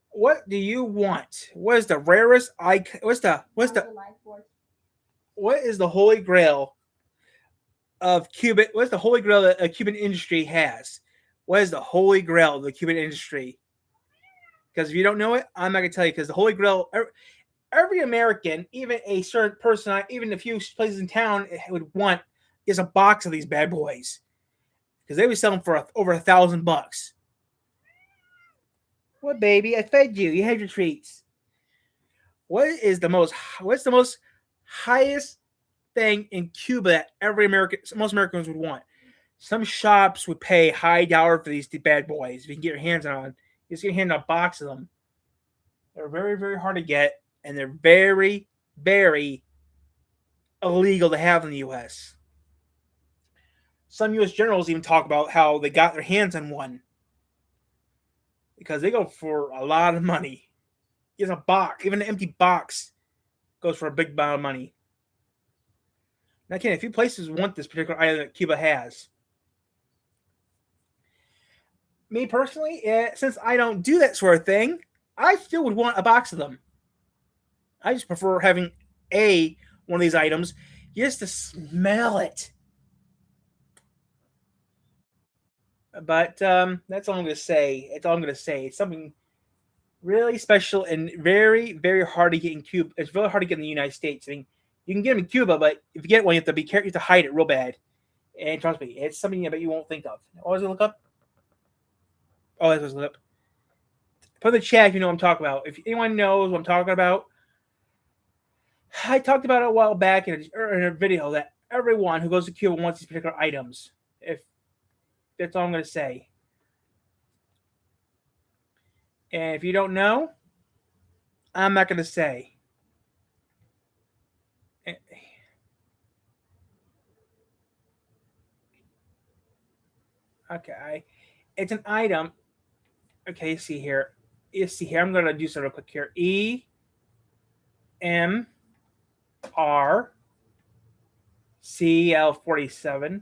what do you want? What is the rarest? What is the holy grail of Cuban? What's the holy grail that a Cuban industry has? What is the holy grail of the Cuban industry? Because if you don't know it, I'm not gonna tell you. Because the holy grail, every American, even a certain person, even a few places in town, would want is a box of these bad boys, because they would sell them for over $1,000. What, baby? I fed you. You had your treats. What's the most highest thing in Cuba that most Americans would want? Some shops would pay high dollar for these bad boys. If you can get your hands on, you just get your hand on a box of them. They're very, very hard to get, and they're very, very illegal to have in the U.S. Some U.S. generals even talk about how they got their hands on one, because they go for a lot of money. It's a box. Even an empty box goes for a big amount of money. Now, again, a few places want this particular item that Cuba has. Me personally, since I don't do that sort of thing, I still would want a box of them. I just prefer having one of these items just to smell it. But that's all I'm going to say. That's all I'm going to say. It's something really special and very, very hard to get in Cuba. It's really hard to get in the United States. I mean, you can get them in Cuba, but if you get one, you have to be careful. You have to hide it real bad. And trust me, it's something that you won't think of. Always look up. Always look up. Put in the chat if you know what I'm talking about. If anyone knows what I'm talking about, I talked about it a while back in a video that everyone who goes to Cuba wants these particular items. If that's all I'm going to say. And if you don't know, I'm not going to say. Okay, it's an item. Okay, you see here. I'm going to do something real quick here. EMRCL47.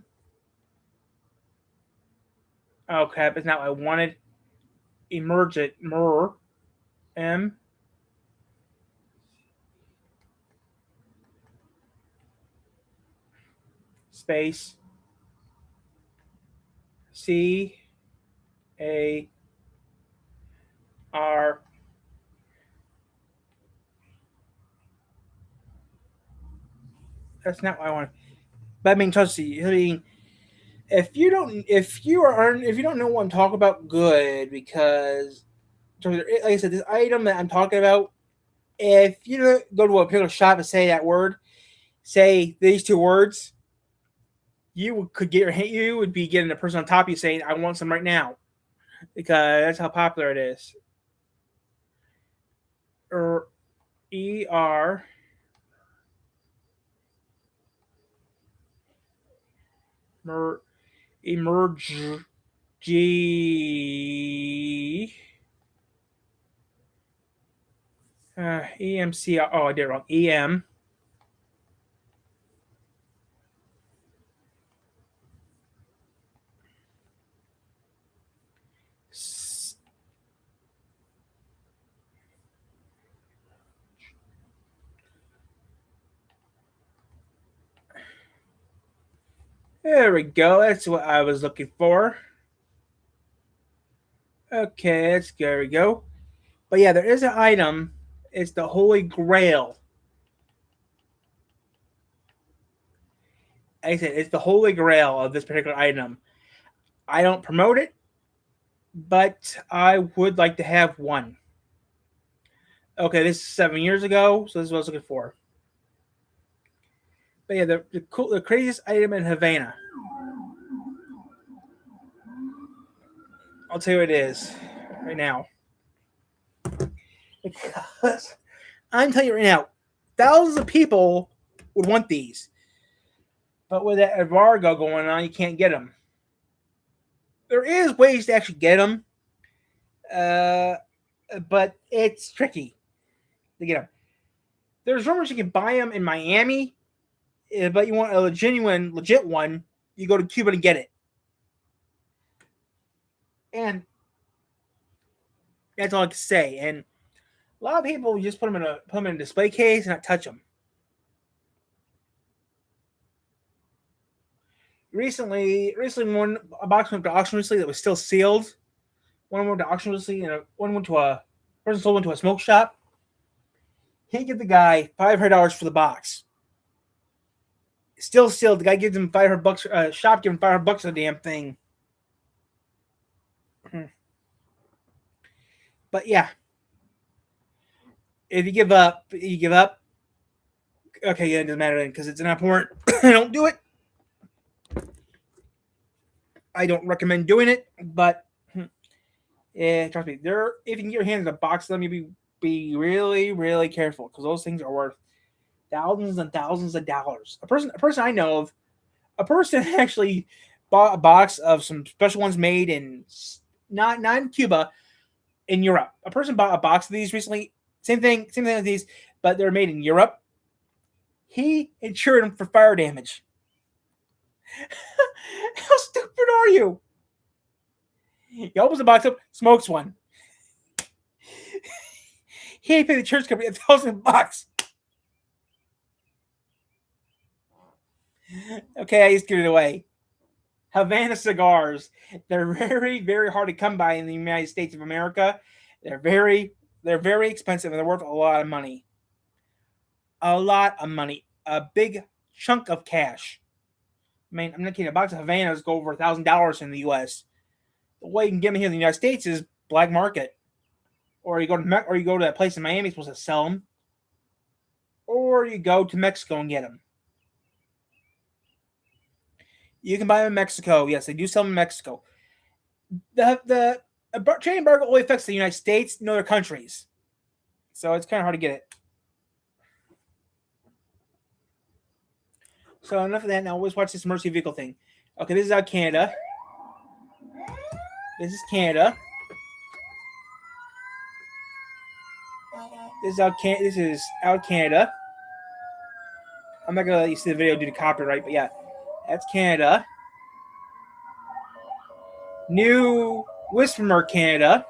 Oh crap! It's not what I wanted. Emergent M space CAR. That's not what I want. But I mean, trust you. I mean, if you don't know what I'm talking about, good, because like I said, this item that I'm talking about, if you go to a particular shop and say that word, say these two words, you would be getting the person on top of you saying, "I want some right now," because that's how popular it is. ER emerge G EMC. Oh, I did it wrong. EM There we go. That's what I was looking for. Okay, there we go. But yeah, there is an item. It's the Holy Grail. Like I said, it's the Holy Grail of this particular item. I don't promote it, but I would like to have one. Okay, this is 7 years ago, so this is what I was looking for. But yeah, the craziest item in Havana. I'll tell you what it is right now. Because I'm telling you right now, thousands of people would want these. But with that embargo going on, you can't get them. There is ways to actually get them, but it's tricky to get them. There's rumors you can buy them in Miami, but you want a legit one, you go to Cuba to get it. And that's all I can say. And a lot of people just put them in a display case and not touch them. Recently, a box went to auction recently that was still sealed. One went to auction recently, and one went to a person sold one to a smoke shop. He gave the guy $500 for the box. Still sealed. The guy gives him $500. Shop gave him $500 for the damn thing. But yeah, if you give up, you give up. Okay, yeah, it doesn't matter then because it's not important. Don't do it. I don't recommend doing it, but yeah, trust me. If you can get your hands on a box, let me be really, really careful because those things are worth thousands and thousands of dollars. A person I know of, a person actually bought a box of some special ones made in not in Cuba, in Europe. A person bought a box of these recently. Same thing as these, but they're made in Europe. He insured them for fire damage. How stupid are you? He opens the box up, smokes one. He paid the insurance company $1,000. Okay, I just give it away. Havana cigars. They're very, very hard to come by in the United States of America. They're very expensive and they're worth a lot of money. A lot of money. A big chunk of cash. I mean, I'm not kidding. A box of Havanas go over $1,000 in the U.S. The way you can get them here in the United States is black market, or you go to a place in Miami supposed to sell them, or you go to Mexico and get them. You can buy them in Mexico. Yes, they do sell them in Mexico. The trade embargo only affects the United States and other countries, so it's kind of hard to get it. So enough of that. Now let's watch this emergency vehicle thing. Okay, this is out of Canada. This is Canada. This is out of Canada. I'm not gonna let you see the video due to copyright, but yeah, that's Canada. New Whisper, Canada.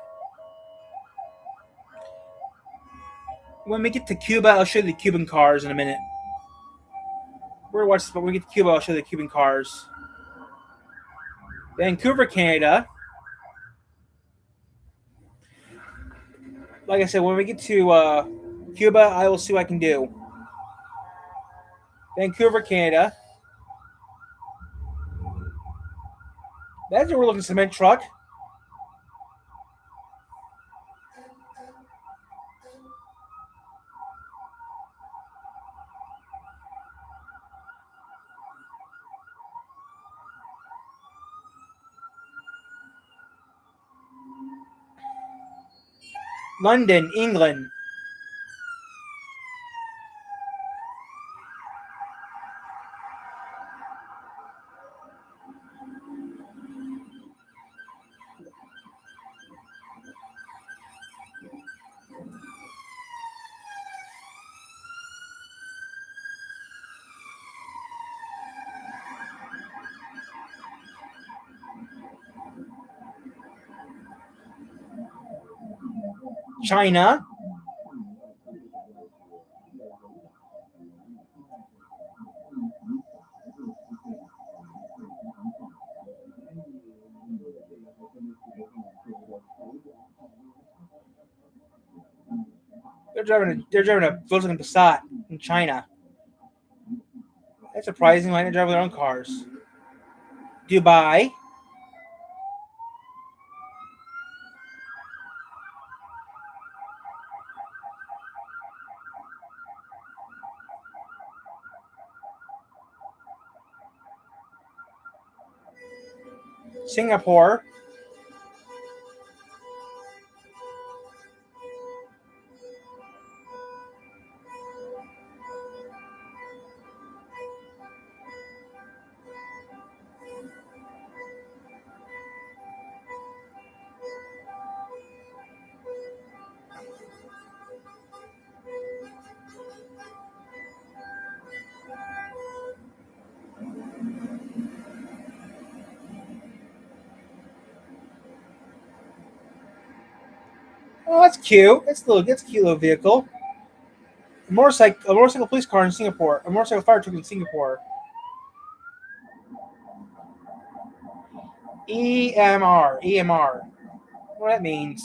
When we get to Cuba, I'll show you the Cuban cars in a minute. We're gonna watch this, but when we get to Cuba, I'll show you the Cuban cars. Vancouver, Canada. Like I said, when we get to Cuba, I will see what I can do. Vancouver, Canada. That's a real-looking cement truck. London, England. China. They're driving a Volkswagen Passat in China. That's surprising. Why they drive their own cars? Dubai. Singapore. Oh, that's cute. That's a cute little vehicle. A motorcycle police car in Singapore. A motorcycle fire truck in Singapore. EMR. What that means?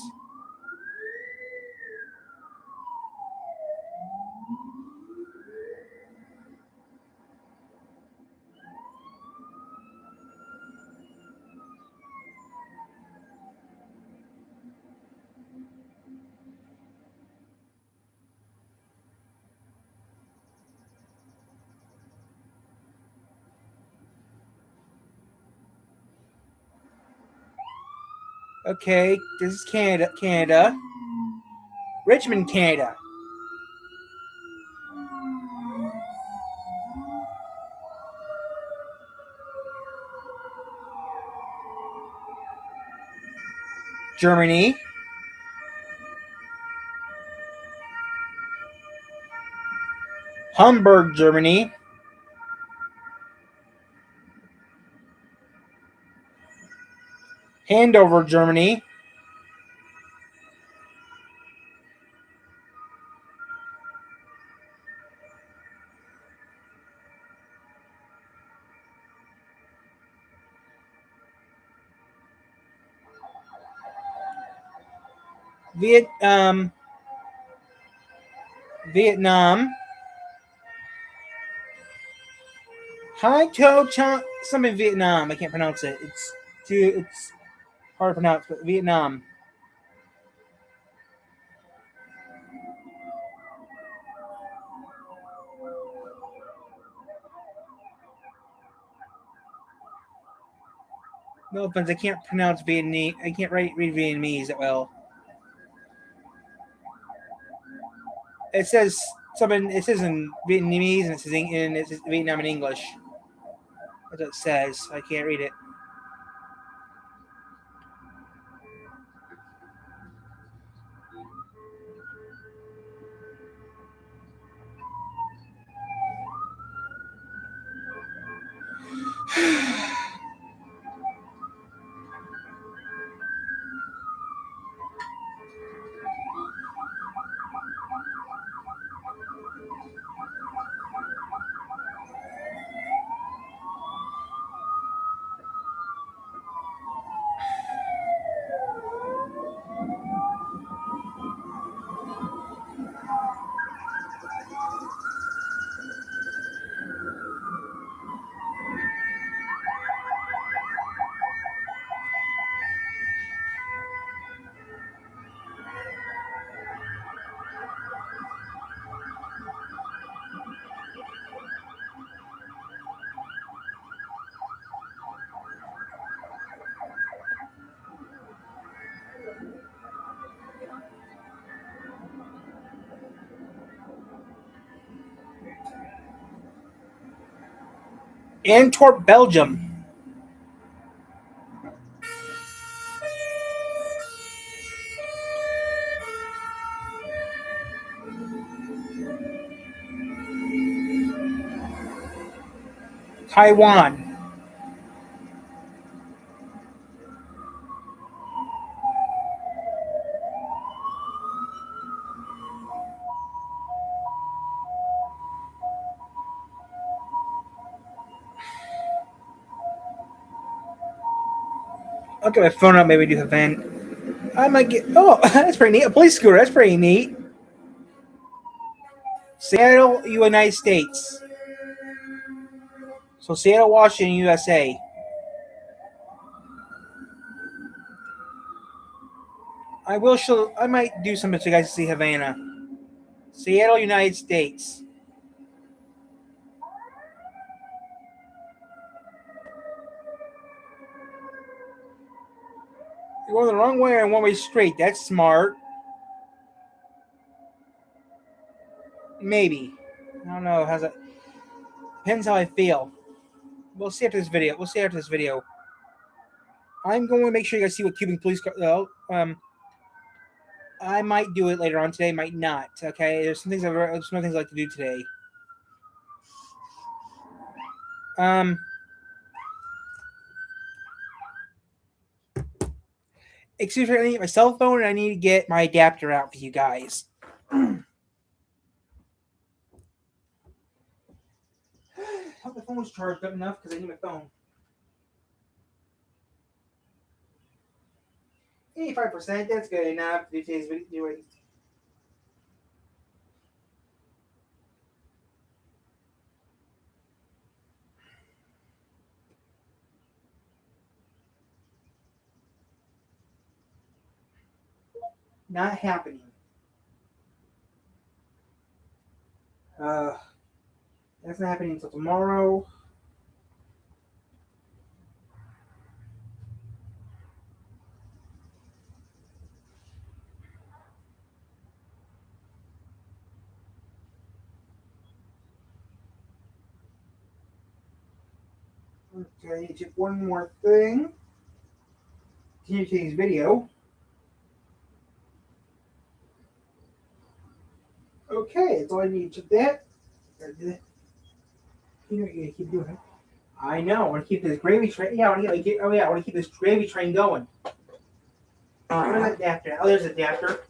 Okay, this is Canada. Richmond, Canada. Germany. Hamburg, Germany. Hanover, Germany. Vietnam. Hai To Chang, something Vietnam. I can't pronounce it. It's hard to pronounce, but Vietnam. No offense, I can't pronounce Vietnamese. I can't read Vietnamese that well. It says something. It says in Vietnamese and it says Vietnam in English. That's what it says. I can't read it. Antwerp, Belgium. Taiwan. I'll get my phone out, maybe do something. I might get. Oh, that's pretty neat. A police scooter. That's pretty neat. Seattle, United States. So Seattle, Washington, USA. I will show. I might do something so you guys can see Havana. Seattle, United States. You're going the wrong way or one way straight. That's smart. Maybe. I don't know. How's it? Depends how I feel. We'll see after this video. I'm going to make sure you guys see what Cuban police car. I might do it later on today. Might not. Okay. There's some things I'd like to do today. Excuse me, I need my cell phone and I need to get my adapter out for you guys. Hope my phone was charged up enough because I need my phone. 85%, that's good enough to do today's video. Not happening. That's not happening until tomorrow. Okay, just one more thing. Continue today's video. Okay, that's all I need. Check that. You know, you're gonna keep doing it. I know. I want to keep this gravy train. Yeah, I want to keep this gravy train going. Where's that adapter? Oh, there's an adapter.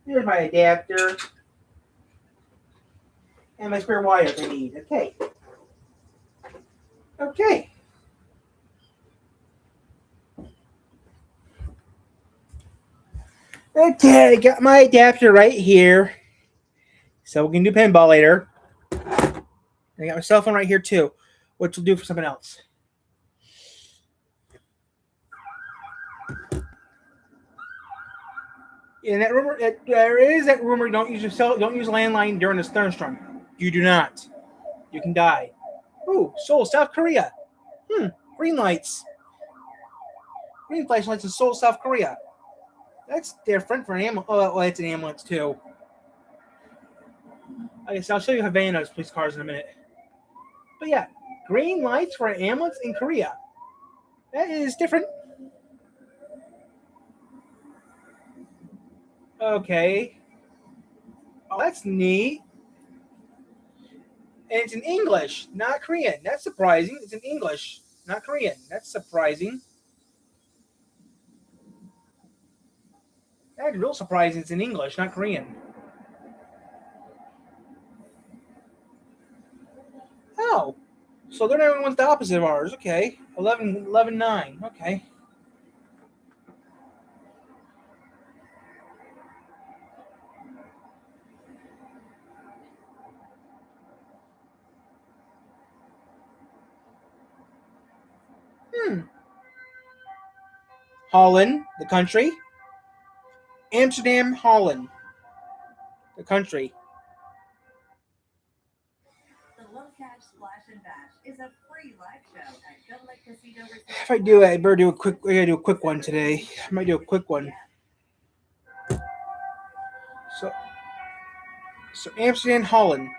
Here's my adapter. And my spare wires I need. Okay. Okay. Okay, got my adapter right here. So we can do pinball later. I got my cell phone right here too, which will do for something else. In that rumor, there is that rumor. Don't use landline during a thunderstorm. You do not. You can die. Oh, Seoul, South Korea. Green lights. Green flashlights in Seoul, South Korea. That's different for an ambulance. Oh, well, it's an ambulance too. I guess I'll show you Havana's police cars in a minute. But yeah, green lights for an ambulance in Korea. That is different. Okay. Oh, that's neat. And it's in English, not Korean. That's surprising. It's in English, not Korean. That's surprising. That's real surprising. It's in English, not Korean. Oh. So they're not one's the opposite of ours. Okay. 11-9. Okay. Holland, the country. Amsterdam, Holland, the country. The Low Cash Splash and Bash is a free live show at Goat Lake Casino Resort. If I do it, I better do a quick. I gotta do a quick one today. I might do a quick one. So Amsterdam, Holland.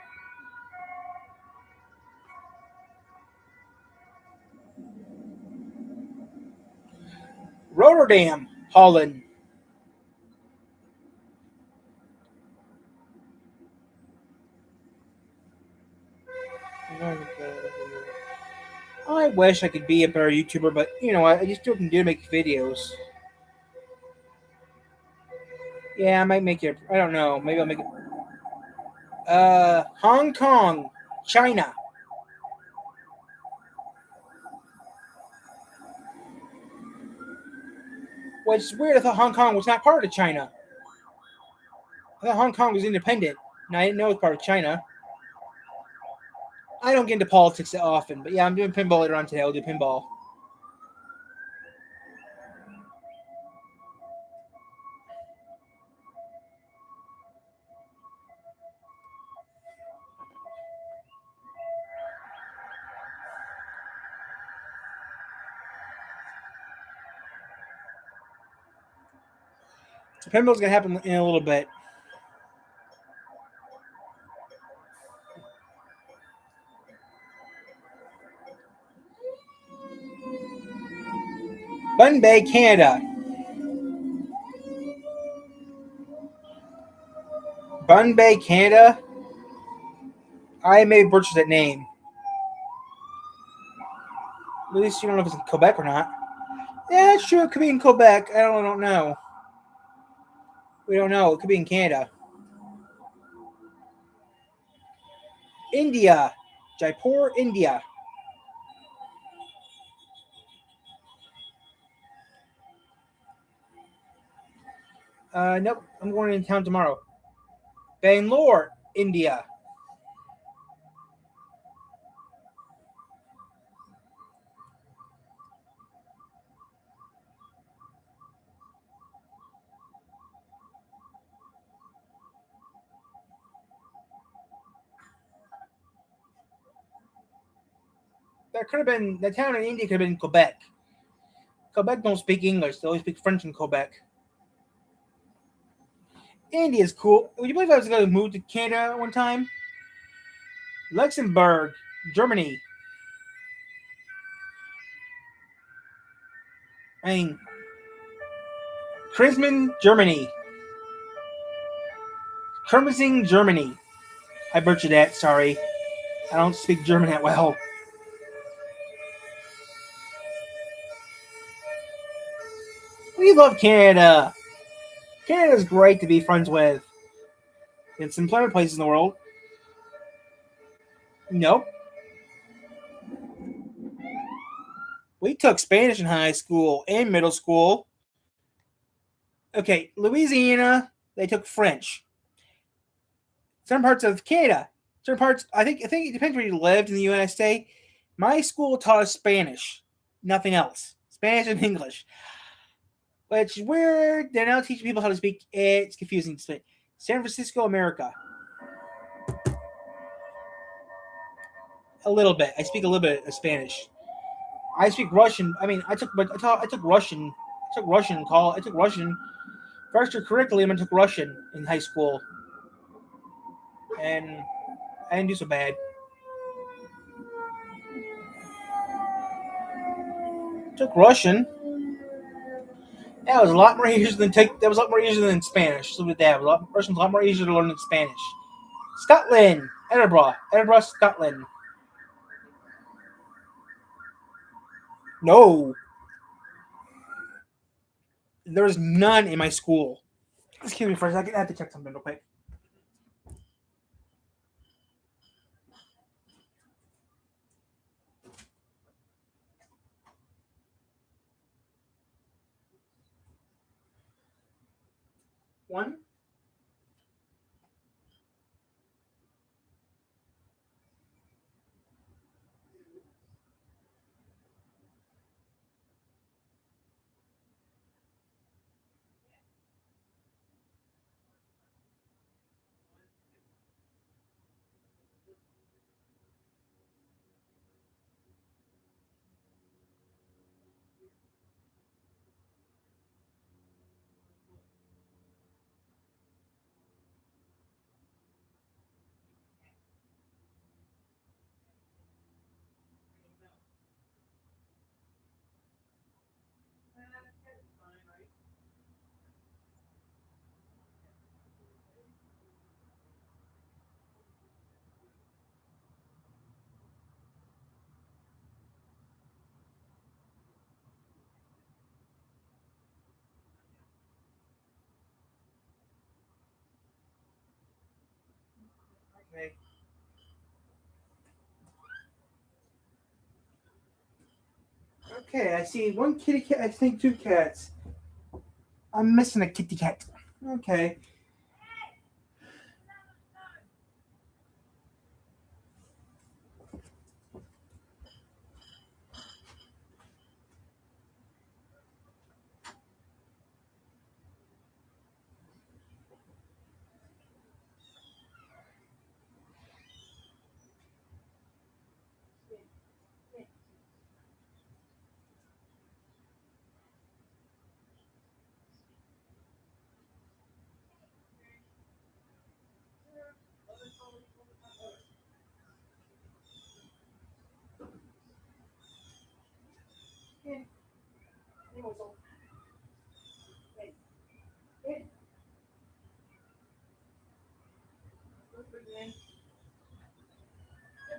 Rotterdam, Holland. I wish I could be a better YouTuber, but you know what? I just do what I can do to make videos. Yeah, I might make it. I don't know. Maybe I'll make it. Hong Kong, China. Which is weird. I thought Hong Kong was not part of China. I thought Hong Kong was independent, and I didn't know it was part of China. I don't get into politics that often, but yeah, I'm doing pinball later on today. I'll do pinball. So pinball's gonna happen in a little bit. Bun Bay, Canada. Bun Bay, Canada. I may butcher that name. At least you don't know if it's in Quebec or not. Yeah, it's true. It could be in Quebec. I don't know. We don't know. It could be in Canada. India. Jaipur, India. Nope. I'm going into town tomorrow. Bangalore, India. That could have been, the town in India could have been Quebec. Quebec don't speak English. They only speak French in Quebec. India is cool. Would you believe I was going to move to Canada one time? Luxembourg, Germany. I mean, Krisman, Germany. Kermsing, Germany. I butchered that, sorry. I don't speak German that well. We love Canada. Canada's great to be friends with. In some other places in the world. Nope. We took Spanish in high school and middle school. Okay, Louisiana, they took French. Some parts of Canada, certain parts, I think it depends where you lived in the USA. My school taught us Spanish, nothing else. Spanish and English. Which is weird. They're now teaching people how to speak. It's confusing. San Francisco, America. A little bit. I speak a little bit of Spanish. I speak Russian. I mean, I took Russian. I took Russian call. I took Russian for extra curriculum. I took Russian in high school, and I didn't do so bad. Took Russian. That was a lot more easier than That was a lot more easier than Spanish. Look at that. Russian's a lot more easier to learn than Spanish. Scotland, Edinburgh, Scotland. No, there's none in my school. Excuse me for a second. I have to check something real quick. One. Okay. Okay, I see one kitty cat. I think two cats. I'm missing a kitty cat. Okay.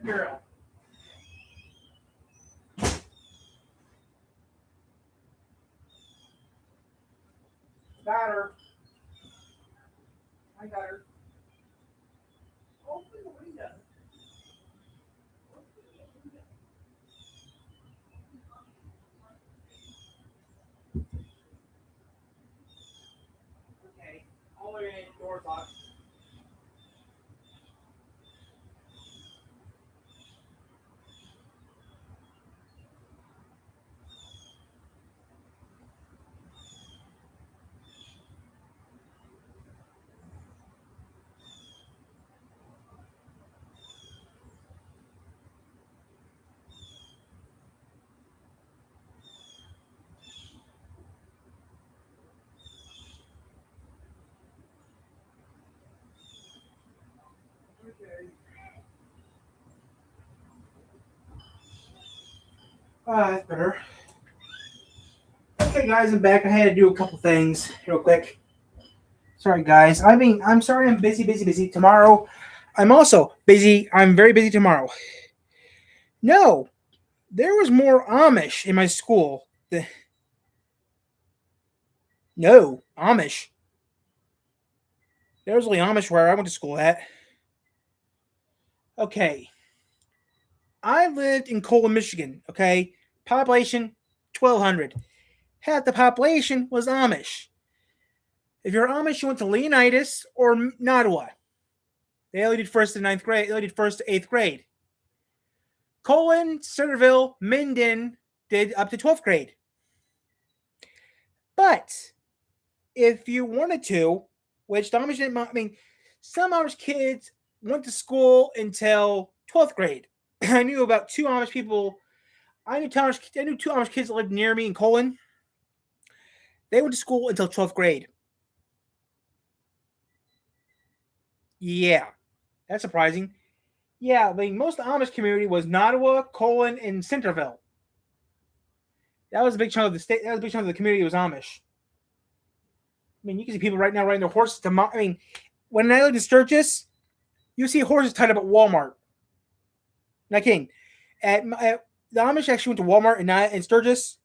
Girl. Got her. I got her. Open the window. Okay. All the way in door locked. That's better. Okay, guys, I'm back. I had to do a couple things real quick. Sorry, guys. I'm sorry. I'm busy. Tomorrow, I'm also busy. I'm very busy tomorrow. No, there was more Amish in my school. No, Amish. There was only Amish where I went to school at. Okay. I lived in Colon, Michigan. Okay. Population 1,200. Half the population was Amish. If you're Amish, you went to Leonidas or Nottawa. They only did first to ninth grade. They only did first to 8th grade. Colon, Centerville, Minden did up to 12th grade. But if you wanted to, which the Amish didn't, I mean, some Amish kids went to school until 12th grade. I knew about 2 Amish people I knew two Amish kids that lived near me in Colon. They went to school until 12th grade. Yeah, that's surprising. Yeah, I mean, most of the Amish community was Nottawa, Colon, and Centerville. That was a big chunk of the state. That was a big chunk of the community was Amish. I mean, you can see people right now riding their horses to. I mean, when I lived in Sturgis, you see horses tied up at Walmart. Not kidding. At the Amish actually went to Walmart in Sturgis.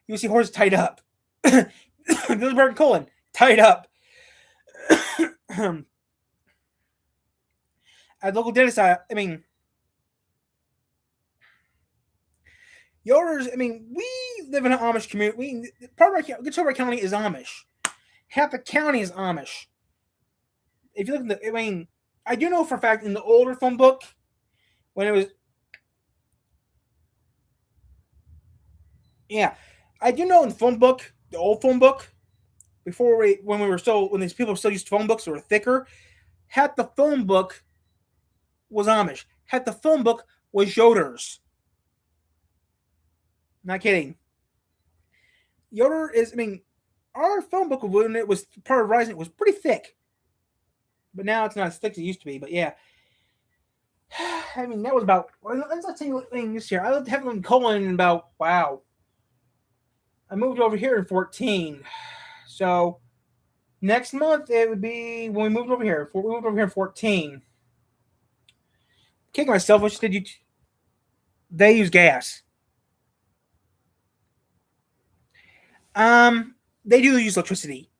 You see horses tied up. Villersburg and Colon tied up. At local dentist, I mean, Yoder's. I mean, we live in an Amish community. Part of our County is Amish. Half the county is Amish. If you look at I mean, I do know for a fact in the older phone book, when it was, yeah, I do know in the phone book, the old phone book, when these people still used phone books that were thicker, half the phone book was Amish. Half the phone book was Yoder's. Not kidding. Yoder is, I mean, our phone book when it was part of Verizon, it was pretty thick. But now it's not as thick as it used to be. But yeah. I mean, that was about, let's tell you this year. I lived heavily in Colon in about, wow. I moved over here in 14. So next month it would be when we moved over here. We moved over here in 14. Kicking myself, which did you? They use gas. They do use electricity.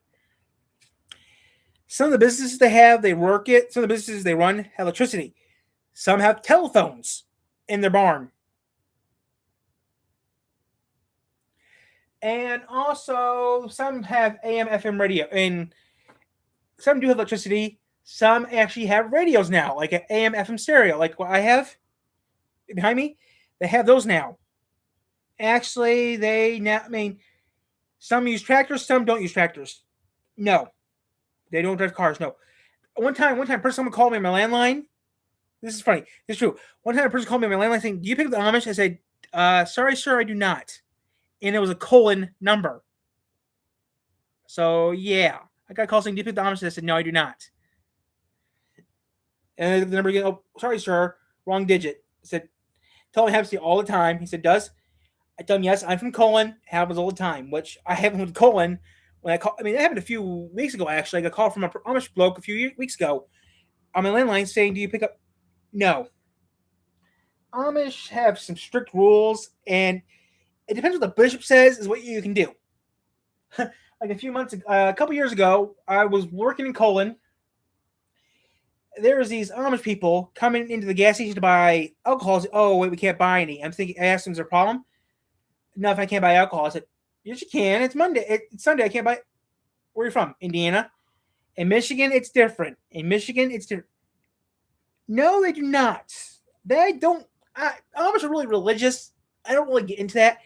Some of the businesses they have, they work it. Some of the businesses they run have electricity. Some have telephones in their barn. And also, some have AM, FM radio. And some do have electricity. Some actually have radios now, like an AM, FM stereo, like what I have behind me. They have those now. Actually, some use tractors, some don't use tractors. No. They don't drive cars, no. One time, someone called me on my landline. This is funny. This is true. One time, a person called me on my landline saying, "Do you pick up the Amish?" I said, "Sorry, sir, I do not." And it was a Colon number. So, yeah. I got a call saying, "Do you pick up the Amish?" I said, "No, I do not." And the number again, "Oh, sorry, sir, wrong digit." I said, "Tell me happens to you all the time." He said, "Does?" I tell him, "Yes, I'm from Colon. Happens all the time," which I haven't with Colon. When it happened a few weeks ago, actually. I got a call from an Amish bloke a few weeks ago on my landline saying, "Do you pick up?" No. Amish have some strict rules, and it depends what the bishop says is what you can do. Like a couple years ago, I was working in Colon. There was these Amish people coming into the gas station to buy alcohol. I said, "Oh, wait, we can't buy any." I asked them, "Is there a problem?" "No, if I can't buy alcohol." I said, "Yes, you can. It's Monday. It's Sunday. I can't buy it." "Where are you from?" "Indiana." "In Michigan, it's different. In Michigan, it's different." No, they do not. They don't. Amish are really religious. I don't really get into that.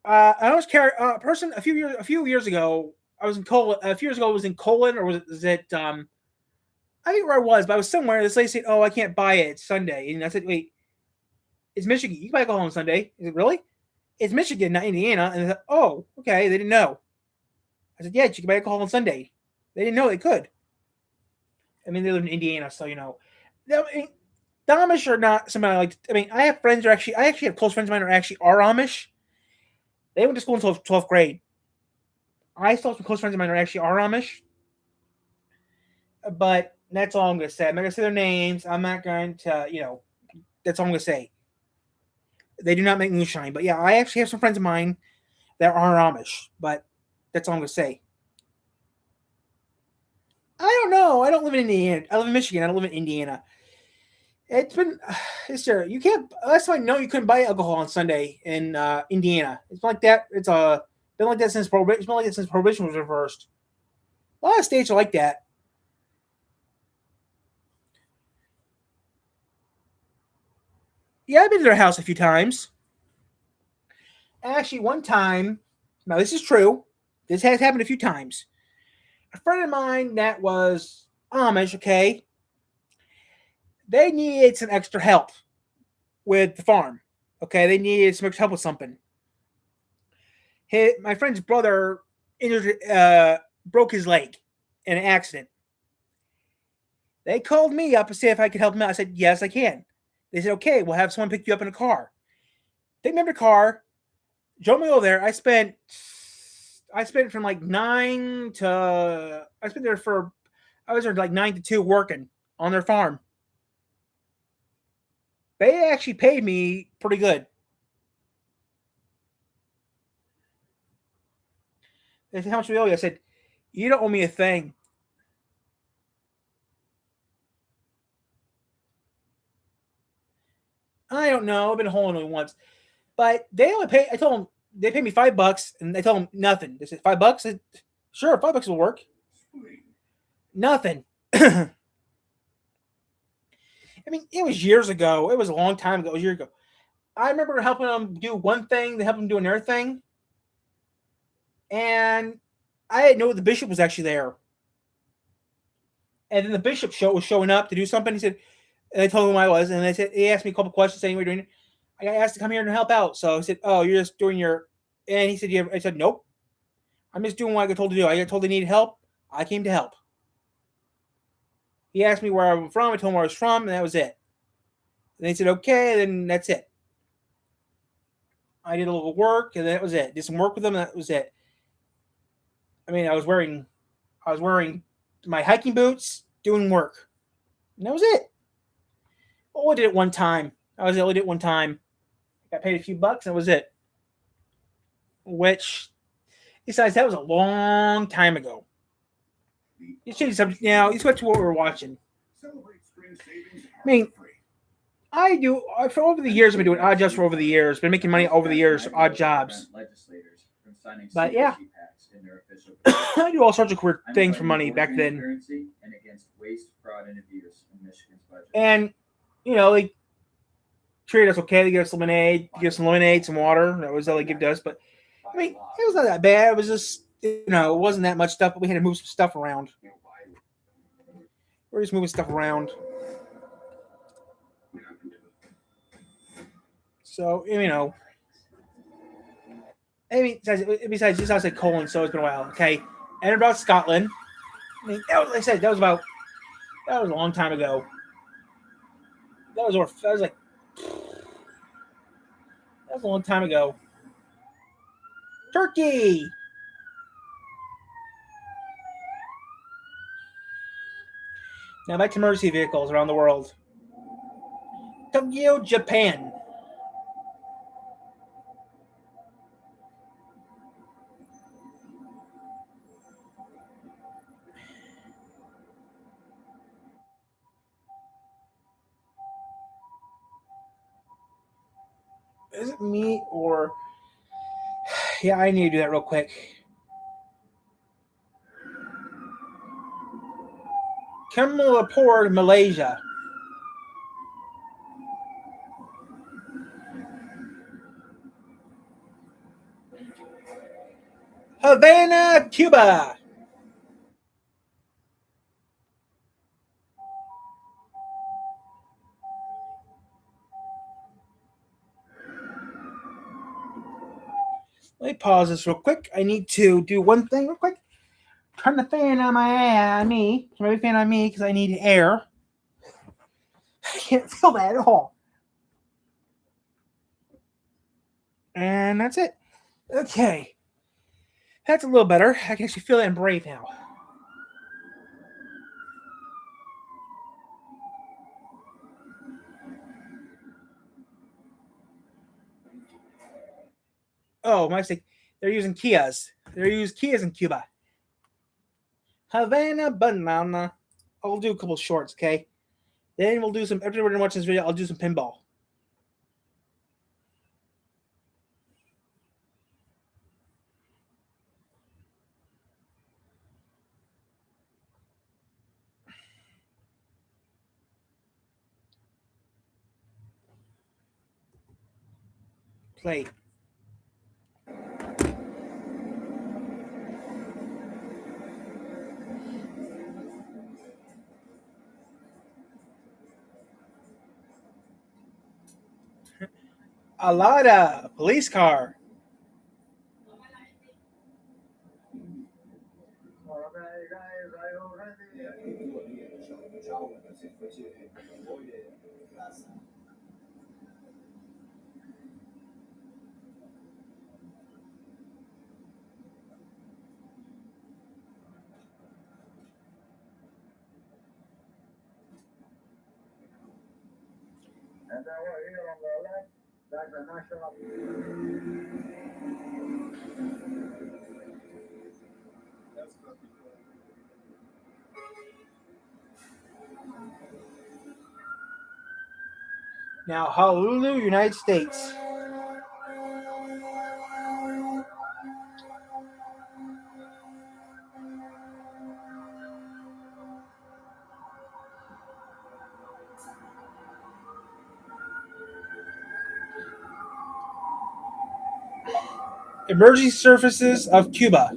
I always carry a person a few years ago. I was in Colon. A few years ago, I was in Colon, or was it? I think where I was, but I was somewhere. This lady said, "Oh, I can't buy it. It's Sunday." And I said, "Wait, it's Michigan. You can buy alcohol on Sunday." Is it really? "It's Michigan, not Indiana." And they said, "Oh, okay." They didn't know. I said, "Yeah, you can buy alcohol on Sunday." They didn't know they could. I mean, they live in Indiana, so you know. I mean, the Amish are not somebody I like. I mean, I have friends who I actually have close friends of mine who are Amish. They went to school until 12th grade. I still have some close friends of mine who are Amish. But that's all I'm going to say. I'm not going to say their names. I'm not going to, that's all I'm going to say. They do not make moonshine. But yeah, I actually have some friends of mine that are Amish. But that's all I'm going to say. I don't know. I don't live in Indiana. I live in Michigan. I don't live in Indiana. It's been this year. You can't. Last time I know, you couldn't buy alcohol on Sunday in Indiana. It's been like that. It's been like that since prohibition. It's been like that since prohibition was reversed. A lot of states are like that. Yeah, I've been to their house a few times. Actually, one time. Now this is true. This has happened a few times. A friend of mine that was Amish. Okay. They needed some extra help with the farm. Okay, they needed some extra help with something. My friend's brother injured, broke his leg in an accident. They called me up to see if I could help him out. I said, yes, I can. They said, okay, we'll have someone pick you up in a car. Take me up in a car, drove me over there. I spent from like 9 to, I was there like 9 to 2 working on their farm. They actually paid me pretty good. They said, how much do we owe you? I said, you don't owe me a thing. I don't know. I've been home only once. But they only pay, I told them, they paid me $5, and I told them nothing. They said, $5? I said, sure, $5 will work. Nothing. I mean, it was years ago. It was a long time ago. It was years ago. I remember helping them do one thing, they helped them do another thing. And I didn't know the bishop was actually there. And then the bishop was showing up to do something. He said, and I told him who I was, and they said, he asked me a couple questions saying, what are you doing? I got asked to come here and help out. So I said, oh, you're just doing your, and he said, yeah. I said, nope. I'm just doing what I got told to do. I got told they needed help. I came to help. He asked me where I'm from. I told him where I was from, and that was it. And they said, okay, then that's it. I did a little work, and that was it. Did some work with them, and that was it. I mean, I was wearing my hiking boots, doing work. And that was it. I did it one time. I only did it one time. Got paid a few bucks, and that was it. Which, besides, that was a long time ago. You change something now. You switch to what we were watching. I mean, for over the years, I've been doing odd jobs for over the years. Been making money over the years, odd jobs. But yeah, I do all sorts of weird things for money back then. And, you know, they treated us okay. They gave us lemonade, some water. That was all they gave us. But, I mean, it was not that bad. It was just, it wasn't that much stuff, but we had to move some stuff around. We're just moving stuff around. So, besides just outside Colin, so it's been a while. Okay, Edinburgh, Scotland. I mean, like I said, that was a long time ago. That was a long time ago. Turkey. Now back to emergency vehicles around the world. Tokyo, Japan. Is it me or... Yeah, I need to do that real quick. Kuala Lumpur, Malaysia. Havana, Cuba. Let me pause this real quick. I need to do one thing real quick. Turn the fan on me. Turn the fan on me because I need air. I can't feel that at all. And that's it. Okay. That's a little better. I can actually feel that and breathe now. Oh, my mistake. They're using Kias. They use Kias in Cuba. Havana, banana. I'll do a couple shorts, okay? Then we'll do some, after we're done watching this video, I'll do some pinball. Play. A lot of police car. And then we're here on the left, that's the national. Now, Honolulu, United States. Emergency Services of Cuba.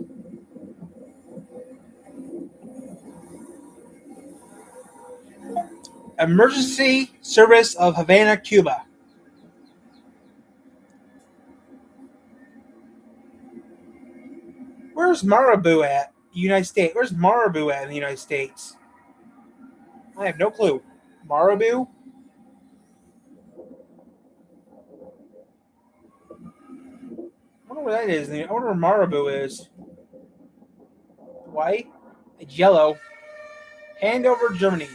Emergency Service of Havana, Cuba. Where's Marabou at? United States. Where's Marabou at in the United States? I have no clue. Marabou? I wonder where that is. I wonder where Marabou is. White. It's yellow. Handover, Germany.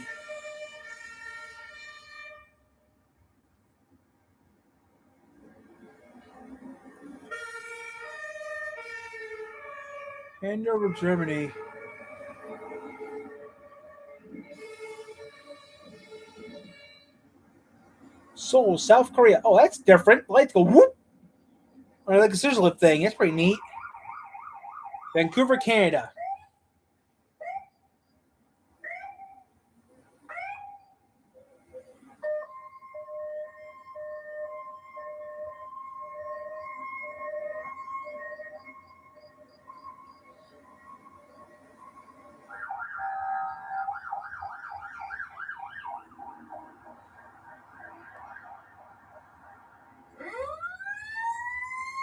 Handover, Germany. Seoul, South Korea. Oh, that's different. The lights go whoop. Or like a scissor lift thing. That's pretty neat. Vancouver, Canada.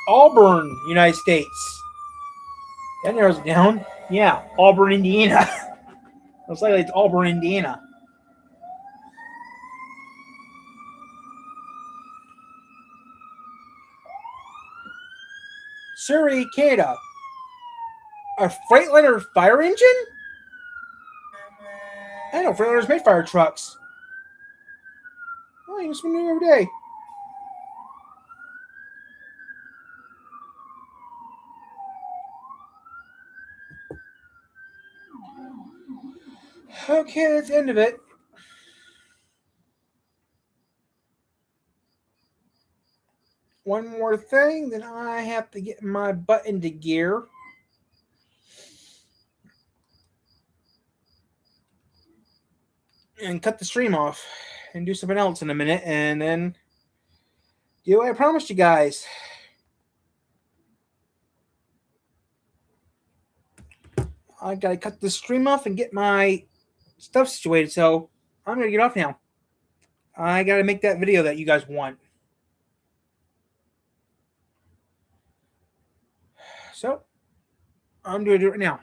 Auburn, United States. That narrows it down. Yeah, Auburn, Indiana. Looks like it's Auburn, Indiana. Surrey, Canada. A Freightliner fire engine? I know Freightliners made fire trucks. Oh, you must be doing every day. Okay, that's the end of it. One more thing, then I have to get my butt into gear. And cut the stream off. And do something else in a minute. And then do what I promised you guys. I gotta cut the stream off and get my stuff situated. So I'm gonna get off now. I gotta make that video that you guys want. So I'm gonna do it right now.